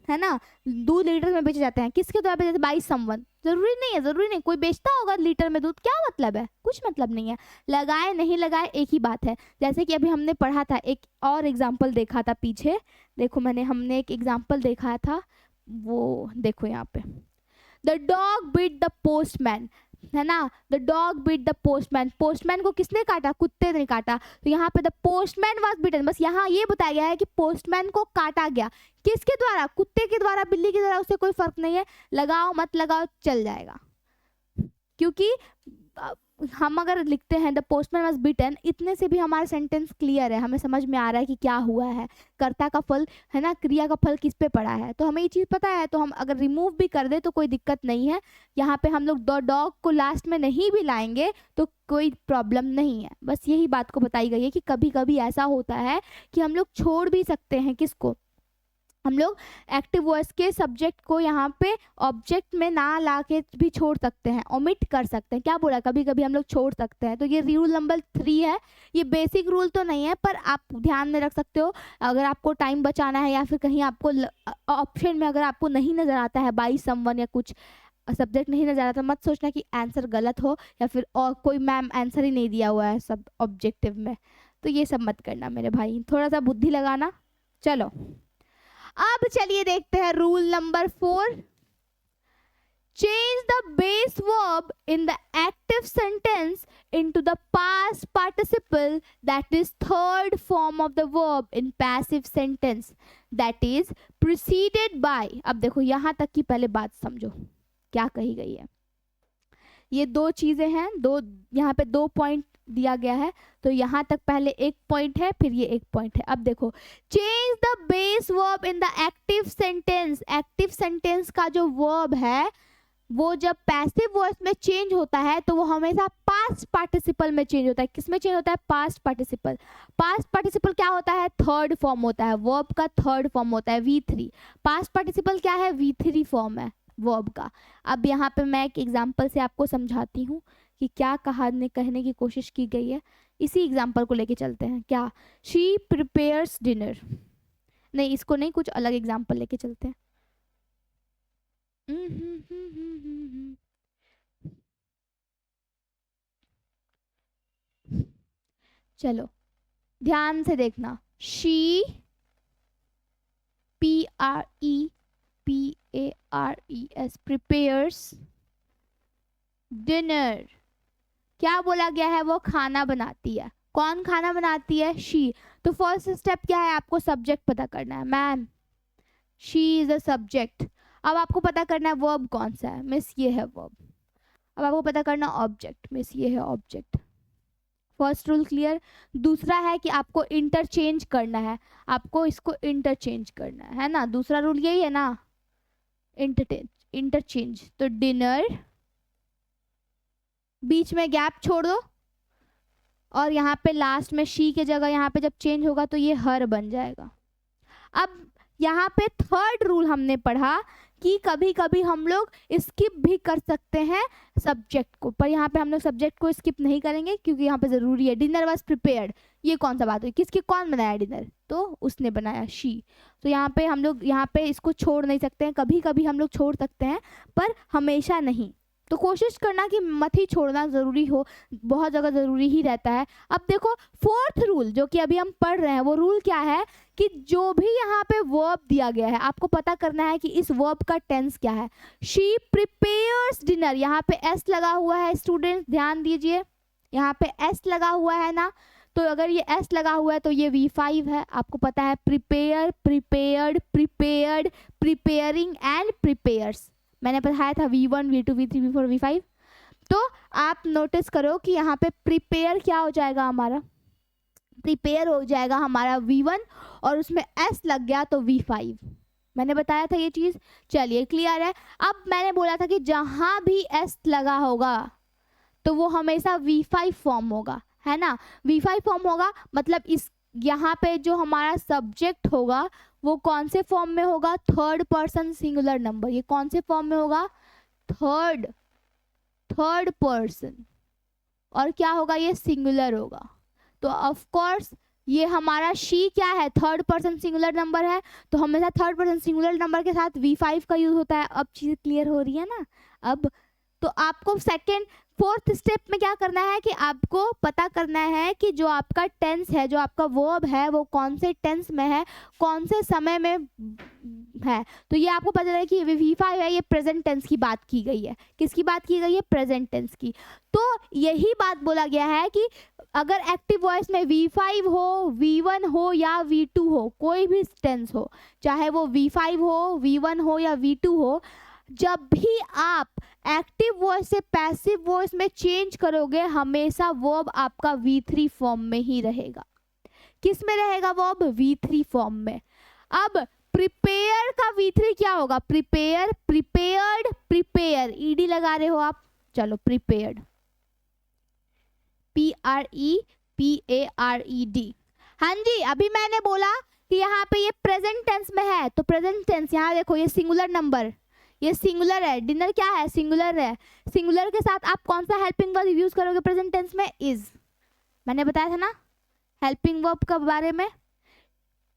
है ना, दूध लीटर में बेचे जाते हैं, किसके द्वारा बेचे जाते हैं? By someone. जरूरी नहीं है, जरूरी नहीं कोई बेचता होगा लीटर में दूध, क्या मतलब है? कुछ मतलब नहीं है। लगाए नहीं लगाए एक ही बात है। जैसे कि अभी हमने पढ़ा था, एक और एग्जाम्पल देखा था पीछे, देखो हमने एक एग्जाम्पल देखा था, वो देखो यहाँ पे, the dog beat the postman, है ना, the dog beat the postman. Postman को किसने काटा? कुत्ते ने काटा। तो यहाँ पे द पोस्टमैन वाज बीटन, बस यहाँ ये बताया गया है कि पोस्टमैन को काटा गया, किसके द्वारा? कुत्ते के द्वारा, बिल्ली के द्वारा, उससे कोई फर्क नहीं है, लगाओ मत लगाओ चल जाएगा। क्योंकि हम अगर लिखते हैं द पोस्टमैन वाज बीटन, इतने से भी हमारा सेंटेंस क्लियर है, हमें समझ में आ रहा है कि क्या हुआ है, कर्ता का फल, है ना, क्रिया का फल किस पे पड़ा है, तो हमें ये चीज़ पता है। तो हम अगर रिमूव भी कर दे तो कोई दिक्कत नहीं है। यहाँ पे हम लोग द डॉग को लास्ट में नहीं भी लाएंगे तो कोई प्रॉब्लम नहीं है। बस यही बात को बताई गई है कि कभी कभी ऐसा होता है कि हम लोग छोड़ भी सकते हैं, किसको? हम लोग एक्टिव वॉइस के सब्जेक्ट को यहाँ पे ऑब्जेक्ट में ना ला के भी छोड़ सकते हैं, ओमिट कर सकते हैं। क्या बोला? कभी कभी हम लोग छोड़ सकते हैं। तो ये रूल नंबर 3 है। ये बेसिक रूल तो नहीं है, पर आप ध्यान में रख सकते हो। अगर आपको टाइम बचाना है या फिर कहीं आपको ऑप्शन में अगर आपको नहीं नज़र आता है बाई समवन या कुछ सब्जेक्ट नहीं नज़र आता, मत सोचना कि आंसर गलत हो या फिर और कोई मैम आंसर ही नहीं दिया हुआ है सब ऑब्जेक्टिव में, तो ये सब मत करना मेरे भाई, थोड़ा सा बुद्धि लगाना। चलो अब चलिए देखते हैं rule number 4। Change the base verb in the active sentence into the past participle that is third form of the verb in passive sentence that is preceded by. अब देखो यहाँ तक की पहले बात समझो क्या कही गई है। ये दो चीजें हैं, दो यहाँ पे 2 पॉइंट दिया गया है, तो यहाँ तक पहले 1 पॉइंट है, फिर ये 1 पॉइंट है। अब देखो, change the base verb in the active sentence. Active sentence का जो वर्ब है वो जब पैसिव वॉइस में चेंज होता है तो वो हमेशा पास्ट पार्टिसिपल में चेंज होता है। किस में चेंज होता है? Past participle. पास्ट पार्टिसिपल क्या होता है? थर्ड फॉर्म होता है, वर्ब का थर्ड फॉर्म होता है, V3। पास्ट पार्टिसिपल क्या है? V3 फॉर्म है वर्ब का। अब यहाँ पे मैं एक एग्जांपल से आपको समझाती हूँ कि क्या कहने की कोशिश की गई है। इसी एग्जांपल को लेके चलते हैं। क्या? शी प्रिपेयर्स डिनर, नहीं इसको नहीं, कुछ अलग एग्जांपल लेके चलते हैं। चलो ध्यान से देखना, शी PREPARES प्रिपेयर्स डिनर। क्या बोला गया है? वो खाना बनाती है। कौन खाना बनाती है? शी। तो फर्स्ट स्टेप क्या है? आपको सब्जेक्ट पता करना है। Ma'am she is a subject. अब आपको पता करना है वर्ब कौन सा है। मिस ये है वर्ब। अब आपको पता करना ऑब्जेक्ट। मिस ये है ऑब्जेक्ट। First rule clear. दूसरा है कि आपको इंटरचेंज करना है, आपको इसको इंटरचेंज करना है ना। दूसरा रूल यही है ना, इंटरचेंज। तो डिनर, बीच में गैप छोड़ दो और यहाँ पे लास्ट में शी के जगह यहाँ पे जब चेंज होगा तो ये हर बन जाएगा। अब यहाँ पे थर्ड रूल हमने पढ़ा कि कभी कभी हम लोग स्किप भी कर सकते हैं सब्जेक्ट को, पर यहाँ पे हम लोग सब्जेक्ट को स्किप नहीं करेंगे क्योंकि यहाँ पे ज़रूरी है। डिनर वाज प्रिपेयर्ड, ये कौन सा बात हुई? किसके, कौन बनाया डिनर? तो उसने बनाया, शी। तो यहाँ पे हम लोग यहाँ पे इसको छोड़ नहीं सकते हैं। कभी कभी हम लोग छोड़ सकते हैं पर हमेशा नहीं। तो कोशिश करना कि मत ही छोड़ना, ज़रूरी हो, बहुत जगह ज़रूरी ही रहता है। अब देखो फोर्थ रूल जो कि अभी हम पढ़ रहे हैं, वो रूल क्या है कि जो भी यहाँ पे वर्ब दिया गया है आपको पता करना है कि इस वर्ब का टेंस क्या है। शी प्रिपेयर्स डिनर, यहाँ पे एस लगा हुआ है स्टूडेंट्स, ध्यान दीजिए, यहाँ पे एस लगा हुआ है ना, तो अगर ये एस लगा हुआ है तो ये V5 है। आपको पता है prepare, prepared, prepared, preparing and prepares, मैंने बताया था V1 V2 V3 V4 V5। तो आप नोटिस करो कि यहाँ पे प्रिपेयर क्या हो जाएगा, हमारा प्रिपेयर हो जाएगा हमारा V1 और उसमें एस लग गया तो V5। मैंने बताया था ये चीज़, चलिए क्लियर है। अब मैंने बोला था कि जहाँ भी एस लगा होगा तो वो हमेशा V5 फॉर्म होगा, है ना। V5 फॉर्म होगा मतलब इस यहाँ पे जो हमारा सब्जेक्ट होगा वो कौन से फॉर्म में होगा, थर्ड पर्सन सिंगुलर नंबर। ये कौन से फॉर्म में होगा, थर्ड पर्सन, और क्या होगा, ये सिंगुलर होगा। तो ऑफ कोर्स ये हमारा शी क्या है, थर्ड पर्सन सिंगुलर नंबर है, तो हमेशा थर्ड पर्सन सिंगुलर नंबर के साथ V5 का यूज होता है। अब चीज़ क्लियर हो रही है ना। अब तो आपको फोर्थ स्टेप में क्या करना है कि आपको पता करना है कि जो आपका टेंस है, जो आपका वर्ब है, वो कौन से टेंस में है, कौन से समय में है। तो ये आपको पता चला कि V5 है, ये प्रेजेंट टेंस की बात की गई है। किसकी बात की गई है, प्रेजेंट टेंस की। तो यही बात बोला गया है कि अगर एक्टिव वॉइस में V5 हो, V1 हो या V2 हो, कोई भी टेंस हो, चाहे वो V5 हो, V1 हो या V2 हो, जब भी आप एक्टिव वॉइस से पैसिव वॉइस में चेंज करोगे हमेशा वर्ब आपका V3 फॉर्म में ही रहेगा। किस में रहेगा वर्ब, V3 फॉर्म में। अब प्रिपेयर का V3 क्या होगा, प्रिपेयर, प्रिपेयर्ड, प्रिपेयर, ईडी लगा रहे हो आप, चलो प्रिपेयर्ड, PREPARED। हाँ जी, अभी मैंने बोला कि यहाँ पे ये प्रेजेंट टेंस में है, तो प्रेजेंट टेंस यहाँ देखो, ये सिंगुलर नंबर, ये सिंगुलर है, डिनर क्या है, सिंगुलर है। सिंगुलर के साथ आप कौन सा हेल्पिंग वर्ब यूज करोगे प्रेजेंट टेंस में, इज। मैंने बताया था ना हेल्पिंग वर्ब के बारे में।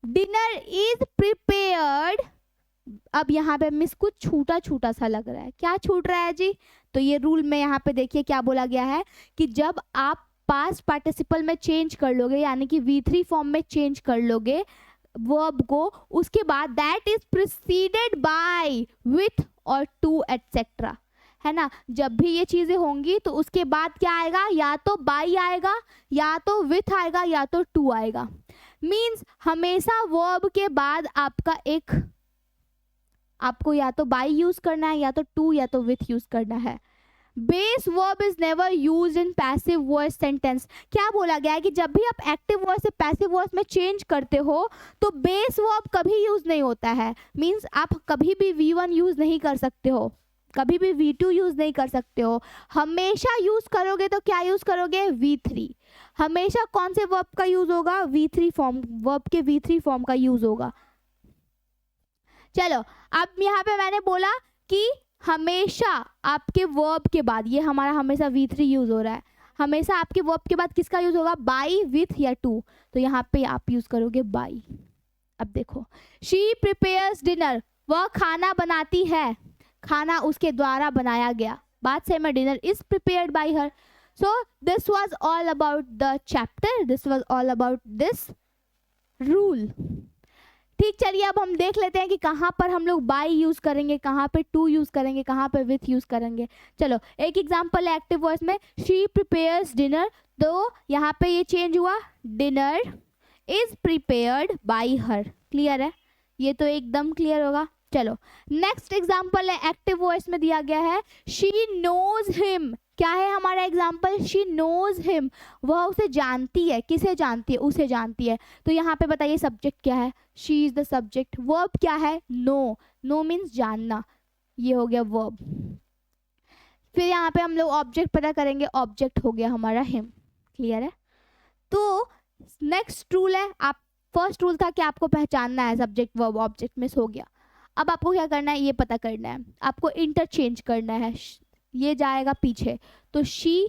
Dinner is prepared. अब यहाँ पे मिस कुछ छूटा छूटा सा लग रहा है, क्या छूट रहा है जी, तो ये रूल में यहाँ पे देखिए क्या बोला गया है कि जब आप पास्ट पार्टिसिपल में चेंज कर लोगे, यानी कि V3 फॉर्म में चेंज कर लोगे वर्ब को, उसके बाद that is preceded by, with और टू एटसेट्रा, है ना। जब भी ये चीजें होंगी तो उसके बाद क्या आएगा, या तो बाय आएगा, या तो विथ आएगा, या तो टू आएगा। मीन्स हमेशा वर्ब के बाद आपको या तो बाय यूज करना है, या तो टू, या तो विथ यूज करना है। Base verb is never used in passive voice sentence. क्या बोला गया है कि जब भी आप एक्टिव वॉइस से पैसिव वॉइस में चेंज करते हो तो बेस वर्ब कभी यूज नहीं होता है। मीन्स आप कभी भी V1 यूज नहीं कर सकते हो, कभी भी V2 यूज नहीं कर सकते हो। हमेशा यूज करोगे तो क्या यूज करोगे, V3। हमेशा कौन से वर्ब का यूज होगा, V3 फॉर्म, वर्ब के V3 फॉर्म का यूज होगा। चलो अब यहाँ पे मैंने बोला कि हमेशा आपके वर्ब के बाद, ये हमारा हमेशा V3 यूज हो रहा है, हमेशा आपके वर्ब के बाद किसका यूज होगा, बाय, विथ या टू। तो यहाँ पे आप यूज करोगे बाय। अब देखो, शी प्रिपेयर्स डिनर, वह खाना बनाती है, खाना उसके द्वारा बनाया गया, बात सेम है, dinner is prepared by her. So this was all about the chapter, this was all about this rule. ठीक, चलिए अब हम देख लेते हैं कि कहाँ पर हम लोग बाय यूज करेंगे, कहाँ पे टू यूज करेंगे, कहाँ पे विथ यूज करेंगे। चलो एक एग्जांपल है एक्टिव वॉइस में, शी प्रिपेयर्स डिनर, तो यहाँ पे ये चेंज हुआ, dinner is prepared by her. Clear है, ये तो एकदम क्लियर होगा। चलो नेक्स्ट एग्जांपल है एक्टिव वॉइस में दिया गया है, शी नोज हिम। क्या है हमारा एग्जाम्पल, शी नोज हिम, वह उसे जानती है, किसे जानती है, उसे जानती है। तो यहाँ पे बताइए सब्जेक्ट क्या है, she is the subject. Verb क्या है, नो, नो मीन्स जानना, ये हो गया वर्ब। फिर यहाँ पे हम लोग ऑब्जेक्ट पता करेंगे, ऑब्जेक्ट हो गया हमारा हिम। क्लियर है। तो नेक्स्ट रूल है, आप फर्स्ट रूल था कि आपको पहचानना है सब्जेक्ट वर्ब ऑब्जेक्ट, मिस हो गया। अब आपको क्या करना है, ये पता करना है, आपको इंटरचेंज करना है, ये जाएगा पीछे, तो शी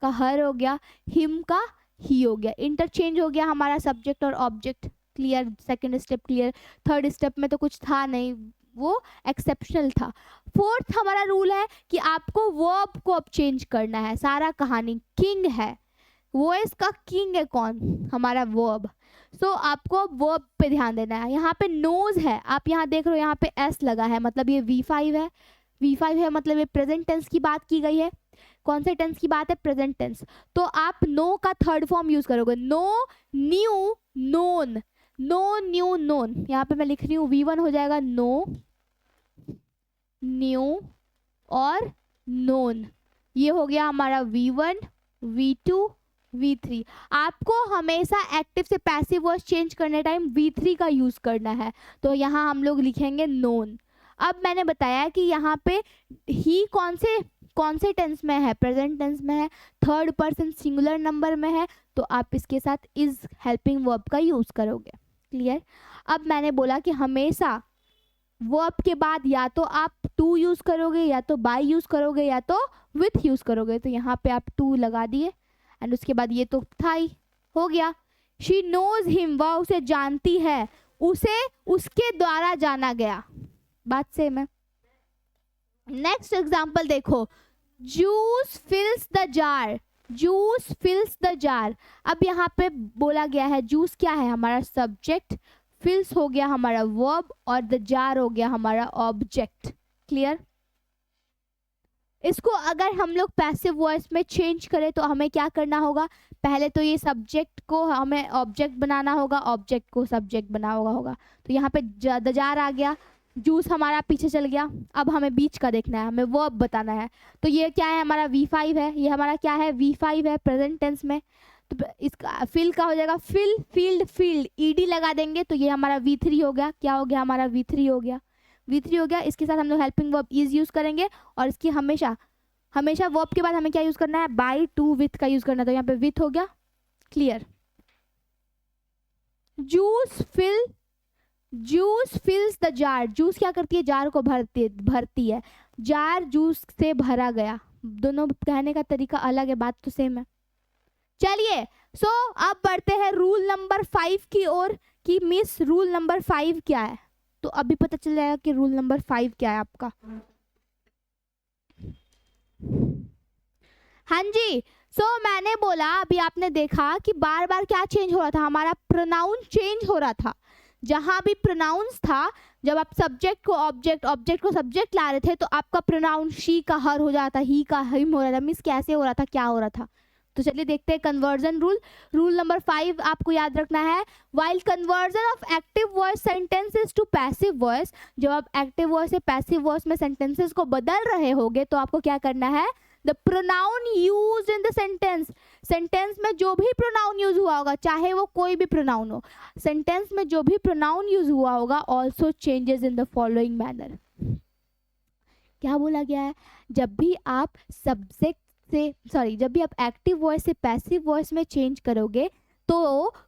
का हर हो गया, हिम का ही हो गया, इंटरचेंज हो गया हमारा सब्जेक्ट और object. Clear, second step clear. Third step में तो कुछ था नहीं, वो एक्सेप्शनल था। फोर्थ हमारा रूल है कि आपको वर्ब को अब चेंज करना है। सारा कहानी किंग है, वॉइस का किंग है कौन, हमारा वर्ब। सो आपको अब वर्ब पे ध्यान देना है। यहाँ पे नोज है, आप यहाँ देख रहे हो यहाँ पे एस लगा है, मतलब ये V5 है। V5 है मतलब ये प्रेजेंट टेंस की बात की गई है। कौन से टेंस की बात है, प्रेजेंट टेंस। तो आप नो का थर्ड फॉर्म यूज करोगे, know knew known, know knew known. यहाँ पे मैं लिख रही हूँ V1 हो जाएगा नो न्यू और नोन, ये हो गया हमारा V1 V2 V3। आपको हमेशा एक्टिव से पैसिव वॉइस चेंज करने टाइम V3 का यूज करना है, तो यहाँ हम लोग लिखेंगे नोन। अब मैंने बताया कि यहाँ पे ही कौन से टेंस में है, प्रेजेंट टेंस में है, थर्ड पर्सन सिंगुलर नंबर में है, तो आप इसके साथ इज हेल्पिंग वर्ब का यूज करोगे। क्लियर। अब मैंने बोला कि हमेशा वर्ब के बाद या तो आप टू यूज करोगे, या तो बाय यूज करोगे, या तो विथ यूज करोगे। तो यहाँ पे आप टू लगा दिए एंड उसके बाद ये तो था ही, हो गया। शी नोज हिम, वह उसे जानती है, उसे उसके द्वारा जाना गया। बात सेम है। नेक्स्ट एग्जाम्पल देखो, juice फिल्स the jar, juice फिल्स the jar. अब यहाँ पे बोला गया है जूस क्या है, हमारा सब्जेक्ट, फिल्स हो गया हमारा वर्ब और द जार हो गया हमारा ऑब्जेक्ट। क्लियर। इसको अगर हम लोग पैसिव वॉइस में चेंज करें तो हमें क्या करना होगा, पहले तो ये सब्जेक्ट को हमें ऑब्जेक्ट बनाना होगा, ऑब्जेक्ट को सब्जेक्ट बनाना होगा। तो यहाँ पे द जार आ गया, जूस हमारा पीछे चल गया। अब हमें बीच का देखना है, हमें वर्ब बताना है। तो ये क्या है, हमारा V5 है, ये हमारा क्या है, V5 है प्रेजेंट टेंस में। तो इसका फिल का हो जाएगा फिल, फील्ड, फील्ड, ईडी लगा देंगे तो ये हमारा V3 हो गया। क्या हो गया, हमारा V3 हो गया, V3 हो गया। इसके साथ हम लोग हेल्पिंग वर्ब इज यूज करेंगे और इसकी हमेशा वर्ब के बाद हमें क्या यूज करना है, बाय टू विथ का यूज करना है। तो यहाँ पे विथ हो गया। Clear. Juice फिल्स the jar, juice क्या करती है, जार को भरती है। जार जूस से भरा गया, दोनों कहने का तरीका अलग है, बात तो सेम है। चलिए सो अब बढ़ते हैं रूल नंबर 5 की ओर कि मिस रूल नंबर 5 क्या है। तो अभी पता चल जाएगा कि रूल नंबर 5 क्या है आपका। हाँ जी। मैंने बोला, अभी आपने देखा कि बार बार क्या चेंज हो रहा था, हमारा प्रोनाउन चेंज हो रहा था। जहां भी प्रोनाउंस था, जब आप सब्जेक्ट को ऑब्जेक्ट, ऑब्जेक्ट को सब्जेक्ट ला रहे थे, तो आपका प्रोनाउन शी का हर हो जाता, ही का हिम हो रहा था। मिस कैसे हो रहा था, क्या हो रहा था। तो चलिए देखते हैं कन्वर्जन रूल। रूल नंबर 5 आपको याद रखना है, while conversion of active voice sentences to passive voice, जब आप एक्टिव वॉइस से पैसिव वॉइस में सेंटेंसेस को बदल रहे होगे तो आपको क्या करना है, the pronoun used in the sentence, sentence में जो भी प्रोनाउन यूज हुआ होगा, चाहे वो कोई भी प्रोनाउन हो, सेंटेंस में जो भी प्रोनाउन यूज हुआ होगा also changes in the following manner. क्या बोला गया है, जब भी आप जब भी आप एक्टिव वॉइस से पैसिव वॉइस में चेंज करोगे तो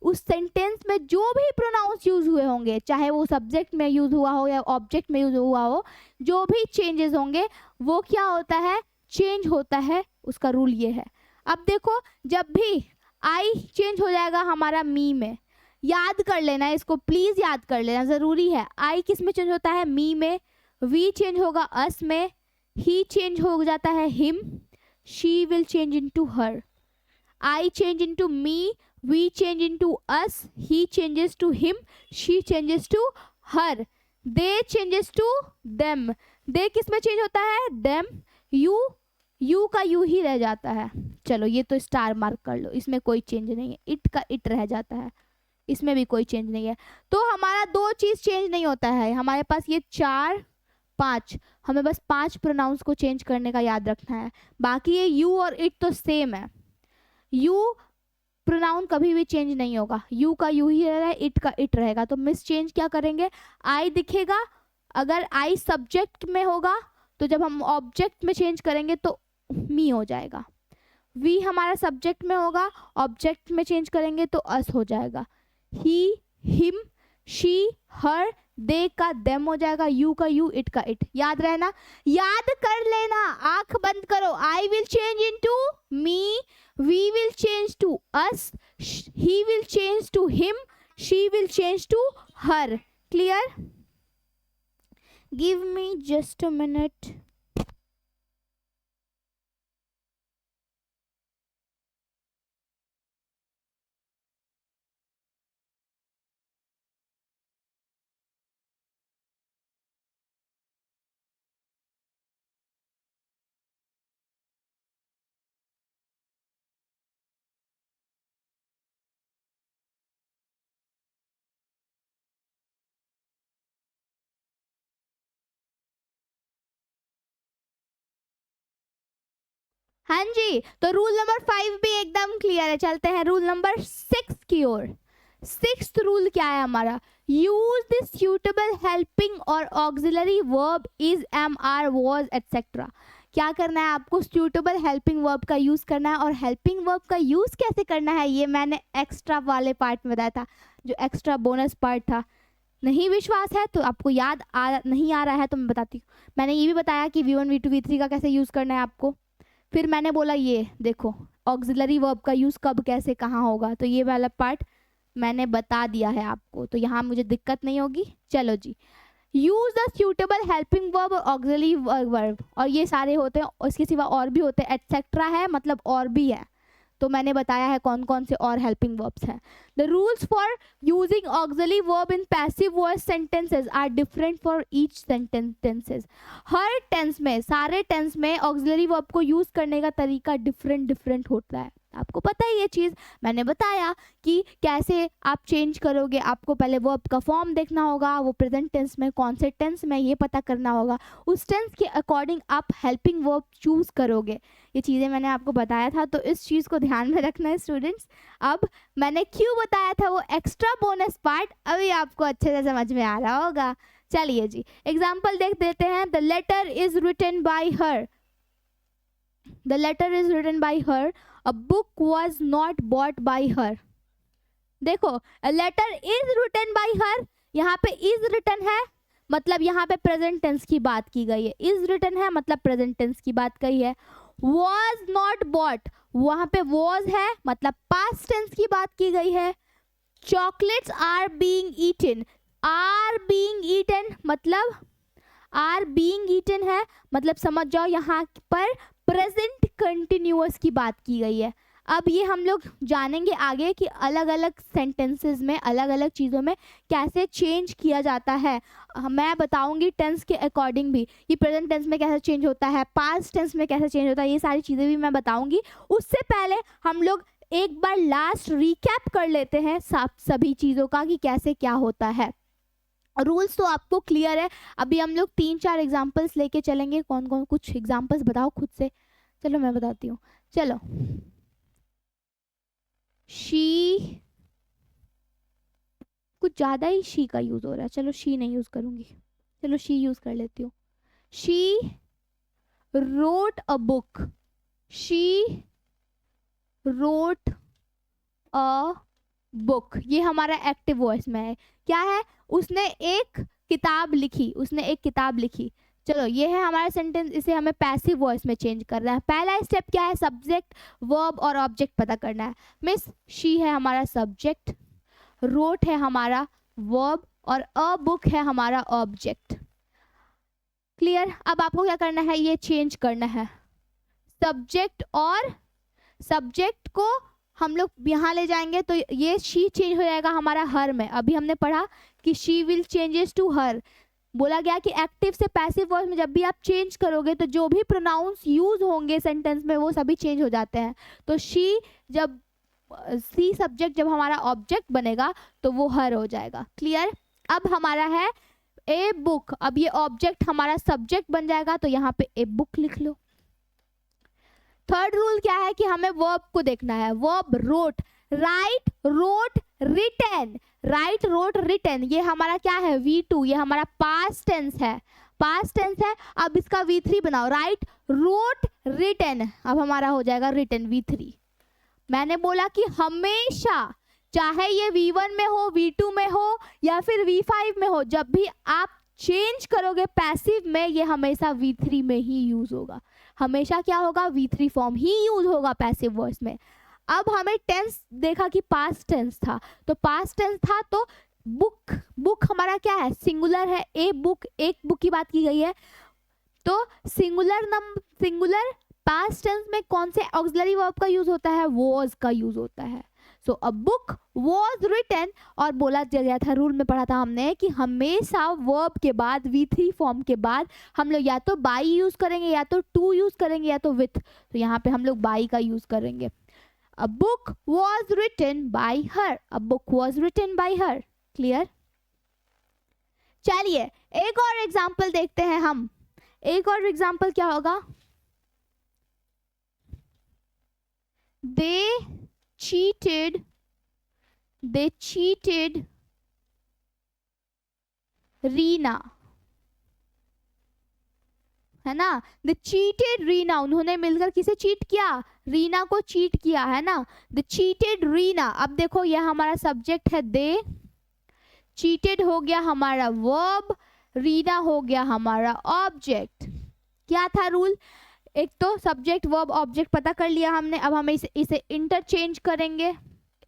उस सेंटेंस में जो भी प्रोनाउंस यूज हुए होंगे, चाहे वो सब्जेक्ट में यूज हुआ हो या ऑब्जेक्ट में यूज हुआ हो, जो भी चेंजेस होंगे वो क्या होता है, चेंज होता है। उसका रूल ये है। अब देखो, जब भी आई चेंज हो जाएगा हमारा मी में, याद कर लेना इसको, प्लीज याद कर लेना, जरूरी है। आई किस में चेंज होता है, मी में। वी चेंज होगा अस में। ही चेंज हो जाता है him. She will change into her. I change into me. We change into us. He changes to him. She changes to her. They changes to them. They किस में चेंज होता है, them. You का you ही रह जाता है। चलो ये तो स्टार मार्क कर लो, इसमें कोई चेंज नहीं है। इट का इट रह जाता है, इसमें भी कोई चेंज नहीं है। तो हमारा दो चीज चेंज नहीं होता है, हमारे पास ये 4 5, हमें बस 5 प्रोनाउंस को चेंज करने का याद रखना है। बाकी ये यू और इट तो सेम है। यू प्रोनाउन कभी भी चेंज नहीं होगा, यू का यू ही रहेगा, इट का इट रहेगा। तो मिस चेंज क्या करेंगे, आई दिखेगा, अगर आई सब्जेक्ट में होगा तो जब हम ऑब्जेक्ट में चेंज करेंगे तो मी हो जाएगा। वी हमारा सब्जेक्ट में होगा, ऑब्जेक्ट में चेंज करेंगे तो अस हो जाएगा। ही, हिम, शी, हर, दे का देम हो जाएगा। यू का यू, इट का इट। याद रहना, याद कर लेना, आंख बंद करो। I will change into me. We will change to us. He will change to him. She will change to her. Clear. Give me just a minute. हाँ जी, तो रूल नंबर 5 भी एकदम क्लियर है। चलते हैं रूल नंबर 6 की ओर। 6th rule क्या है हमारा? यूज द suitable हेल्पिंग और auxiliary verb is, am, are, was etcetera. क्या करना है आपको? suitable हेल्पिंग वर्ब का यूज करना है। और हेल्पिंग वर्ब का यूज कैसे करना है ये मैंने एक्स्ट्रा वाले पार्ट में बताया था, जो एक्स्ट्रा बोनस पार्ट था। नहीं विश्वास है तो आपको नहीं आ रहा है तो मैं बताती हूँ। मैंने ये भी बताया कि V1 V2 V3 का कैसे यूज करना है आपको। फिर मैंने बोला ये देखो ऑक्सिलरी वर्ब का यूज कब कैसे कहाँ होगा, तो ये वाला पार्ट मैंने बता दिया है आपको, तो यहाँ मुझे दिक्कत नहीं होगी। चलो जी, use the suitable helping verb और ऑक्सिलरी वर्ब, और ये सारे होते हैं, और इसके सिवा और भी होते हैं। एटसेट्रा है मतलब और भी है, तो मैंने बताया है कौन कौन से और हेल्पिंग वर्ब्स हैं। The rules for using auxiliary verb in passive voice sentences are different for each sentences. हर टेंस में, सारे टेंस में ऑक्सिलरी वर्ब को यूज करने का तरीका डिफरेंट डिफरेंट होता है। आपको पता है ये चीज़, मैंने बताया कि कैसे आप चेंज करोगे। आपको पहले वर्ब का फॉर्म देखना होगा, वो प्रेजेंट टेंस में कौन से टेंस में, ये पता करना होगा। उस टेंस के अकॉर्डिंग आप हेल्पिंग वर्ब चूज करोगे। ये चीज़ें मैंने आपको बताया था, तो इस चीज़ को ध्यान में रखना है स्टूडेंट्स। अब मैंने क्यों बताया था वो एक्स्ट्रा बोनस पार्ट, अभी आपको अच्छे से समझ में आ रहा होगा। चलिए जी, एग्जाम्पल देख देते हैं। The letter is written by her, the letter is written by her, a book was not bought by her. देखो letter is written by her, यहाँ पे इज रिटन है मतलब यहाँ पे प्रेजेंट टेंस की बात की गई है। इज रिटन है मतलब प्रेजेंट टेंस की बात कही है। वॉज नॉट बॉट, वहां पे वॉज है मतलब पास्ट टेंस की बात की गई है। Chocolates are being eaten, are being eaten मतलब आर बीइंग ईटन है, मतलब समझ जाओ यहाँ पर प्रेजेंट कंटिन्यूअस की बात की गई है। अब ये हम लोग जानेंगे आगे कि अलग अलग सेंटेंसेस में, अलग अलग चीज़ों में कैसे चेंज किया जाता है। मैं बताऊंगी टेंस के अकॉर्डिंग भी कि प्रेजेंट टेंस में कैसे चेंज होता है, पास्ट टेंस में कैसे चेंज होता है, ये सारी चीज़ें भी मैं बताऊंगी। उससे पहले हम लोग एक बार लास्ट रिकैप कर लेते हैं सभी चीज़ों का कि कैसे क्या होता है। रूल्स तो आपको क्लियर है। अभी हम लोग 3-4 एग्जाम्पल्स लेके चलेंगे। कौन कौन, कुछ एग्जाम्पल्स बताओ खुद से। चलो मैं बताती हूँ। चलो, शी, कुछ ज़्यादा ही शी का यूज़ हो रहा है। चलो शी नहीं यूज़ करूँगी, चलो शी यूज़ कर लेती हूँ। She wrote a book, she wrote a book, ये हमारा एक्टिव वॉइस में है। क्या है? उसने एक किताब लिखी, उसने एक किताब लिखी। चलो ये है हमारा सेंटेंस, इसे हमें पैसिव वॉइस में चेंज करना है। पहला स्टेप क्या है? सब्जेक्ट, वर्ब और ऑब्जेक्ट पता करना है। मिस शी है हमारा सब्जेक्ट, रोट है हमारा वर्ब और अ बुक है हमारा ऑब्जेक्ट। क्लियर? अब आपको क्या करना है? ये चेंज करना है। सब्जेक्ट और सब्जेक्ट को हम लोग यहाँ ले जाएंगे तो ये शी चेंज हो जाएगा हमारा हर में। अभी हमने पढ़ा कि she will changes to her. बोला गया कि एक्टिव से पैसिव वॉइस में जब भी आप चेंज करोगे तो जो भी प्रोनाउंस यूज होंगे सेंटेंस में वो सभी चेंज हो जाते हैं। तो शी जब सी सब्जेक्ट जब हमारा ऑब्जेक्ट बनेगा तो वो हर हो जाएगा। क्लियर? अब हमारा है ए बुक, अब ये ऑब्जेक्ट हमारा सब्जेक्ट बन जाएगा तो यहाँ पे ए बुक लिख लो। थर्ड रूल क्या है कि हमें वर्ब को देखना है। Verb wrote, write, wrote, written, write, wrote, written, ये हमारा क्या है? V2, ये हमारा पास्ट टेंस है, पास्ट टेंस है। अब इसका V3 बनाओ, राइट, रोट, रिटन, अब हमारा हो जाएगा रिटन V3। मैंने बोला कि हमेशा, चाहे ये V1 में हो, V2 में हो या फिर V5 में हो, जब भी आप चेंज करोगे पैसिव में, ये हमेशा V3 में ही यूज होगा। हमेशा क्या होगा? V3 फॉर्म ही यूज होगा पैसिव वॉइस में। अब हमें टेंस देखा कि पास्ट टेंस था, तो पास्ट टेंस था तो बुक, बुक हमारा हमारा क्या है, सिंगुलर है, ए बुक, एक बुक की बात की गई है। तो सिंगुलर पास्ट टेंस में कौन से ऑक्सिलरी वर्ब का यूज होता है, वॉज का यूज होता है। सो अ बुक वॉज रिटन, और बोला गया था, रूल में पढ़ा था हमने कि हमेशा वर्ब के बाद V3 फॉर्म के बाद हम लोग या तो बाई यूज करेंगे, या तो टू यूज करेंगे, या तो विथ। तो यहाँ पे हम लोग बाई का यूज करेंगे। A book was written by her, a book was written by her. Clear? चलिए एक और एग्जाम्पल देखते हैं हम। एक और एग्जाम्पल क्या होगा, they cheated रीना, है ना। they cheated रीना, उन्होंने मिलकर किसे चीट किया, रीना को चीट किया, है ना। they cheated Reena. अब देखो यह हमारा सब्जेक्ट है they, cheated हो गया हमारा वर्ब, रीना हो गया हमारा ऑब्जेक्ट। क्या था रूल, एक तो सब्जेक्ट वर्ब ऑब्जेक्ट पता कर लिया हमने, अब हमें इसे इंटरचेंज करेंगे।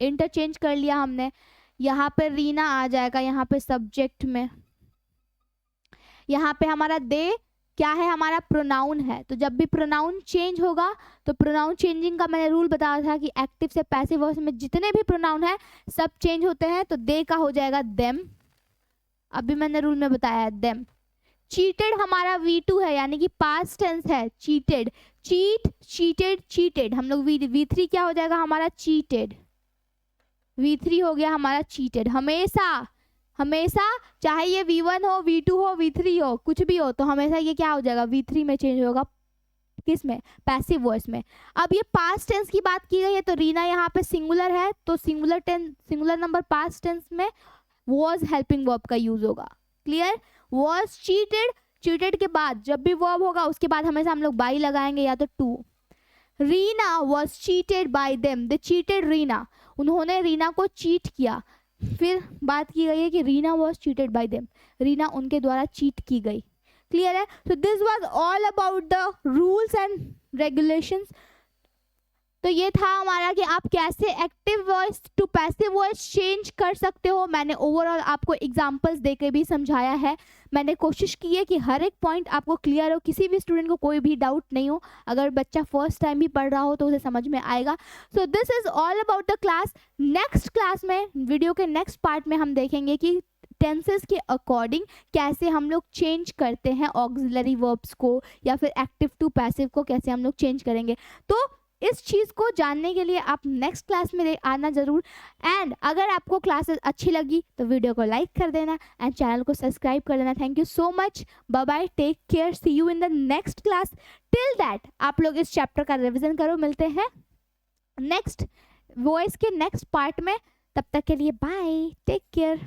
इंटरचेंज कर लिया हमने, यहाँ पे रीना आ जाएगा यहाँ पे सब्जेक्ट में, यहाँ पे हमारा दे क्या है, हमारा प्रोनाउन है। तो जब भी प्रोनाउन चेंज होगा, तो प्रोनाउन चेंजिंग का मैंने रूल बताया था कि एक्टिव से पैसिव वॉइस में जितने भी प्रोनाउन है सब चेंज होते हैं। तो दे का हो जाएगा देम, अभी मैंने रूल में बताया है देम। चीटेड हमारा V2 है, यानी कि पास्ट टेंस है, चीटेड, चीट, चीटेड, चीटेड। हम लोग V3 क्या हो जाएगा हमारा, चीटेड। V3 हो गया हमारा चीटेड। हमेशा हमेशा चाहे ये V1 हो, V2 हो, V3 हो, कुछ भी हो, तो हमेशा ये क्या हो जाएगा, V3 में चेंज होगा। किस में, पैसिव वॉइस में। अब ये पास्ट टेंस की बात की गई है, तो रीना यहाँ पे सिंगुलर है, तो सिंगुलर नंबर पास्ट टेंस में वॉज हेल्पिंग वर्ब का यूज होगा। क्लियर? वॉज चीटेड, चीटेड के बाद जब भी वर्ब होगा उसके बाद हमेशा हम लोग बाई लगाएंगे या तो to. Reena was cheated by them, they cheated Reena, उन्होंने रीना को चीट किया। फिर बात की गई है कि Reena was cheated by them, Reena उनके द्वारा चीट की गई। क्लियर है? So this was all about the rules and regulations. तो ये था हमारा कि आप कैसे active voice to passive voice change कर सकते हो। मैंने ओवरऑल आपको एग्जांपल्स देके भी समझाया है। मैंने कोशिश की है कि हर एक पॉइंट आपको क्लियर हो, किसी भी स्टूडेंट को कोई भी डाउट नहीं हो। अगर बच्चा फर्स्ट टाइम भी पढ़ रहा हो तो उसे समझ में आएगा। So this is all about the class. Next class में, वीडियो के नेक्स्ट पार्ट में हम देखेंगे कि टेंसेस के अकॉर्डिंग कैसे हम लोग चेंज करते हैं ऑक्सिलरी वर्ब्स को, या फिर एक्टिव टू पैसिव को कैसे हम लोग चेंज करेंगे। तो इस चीज़ को जानने के लिए आप नेक्स्ट क्लास में आना ज़रूर। एंड अगर आपको क्लासेस अच्छी लगी तो वीडियो को लाइक कर देना एंड चैनल को सब्सक्राइब कर देना। Thank you so much, bye bye, take care, see you in the next class. Till that आप लोग इस चैप्टर का रिविजन करो। मिलते हैं नेक्स्ट वॉइस के नेक्स्ट पार्ट में, तब तक के लिए बाय, टेक केयर।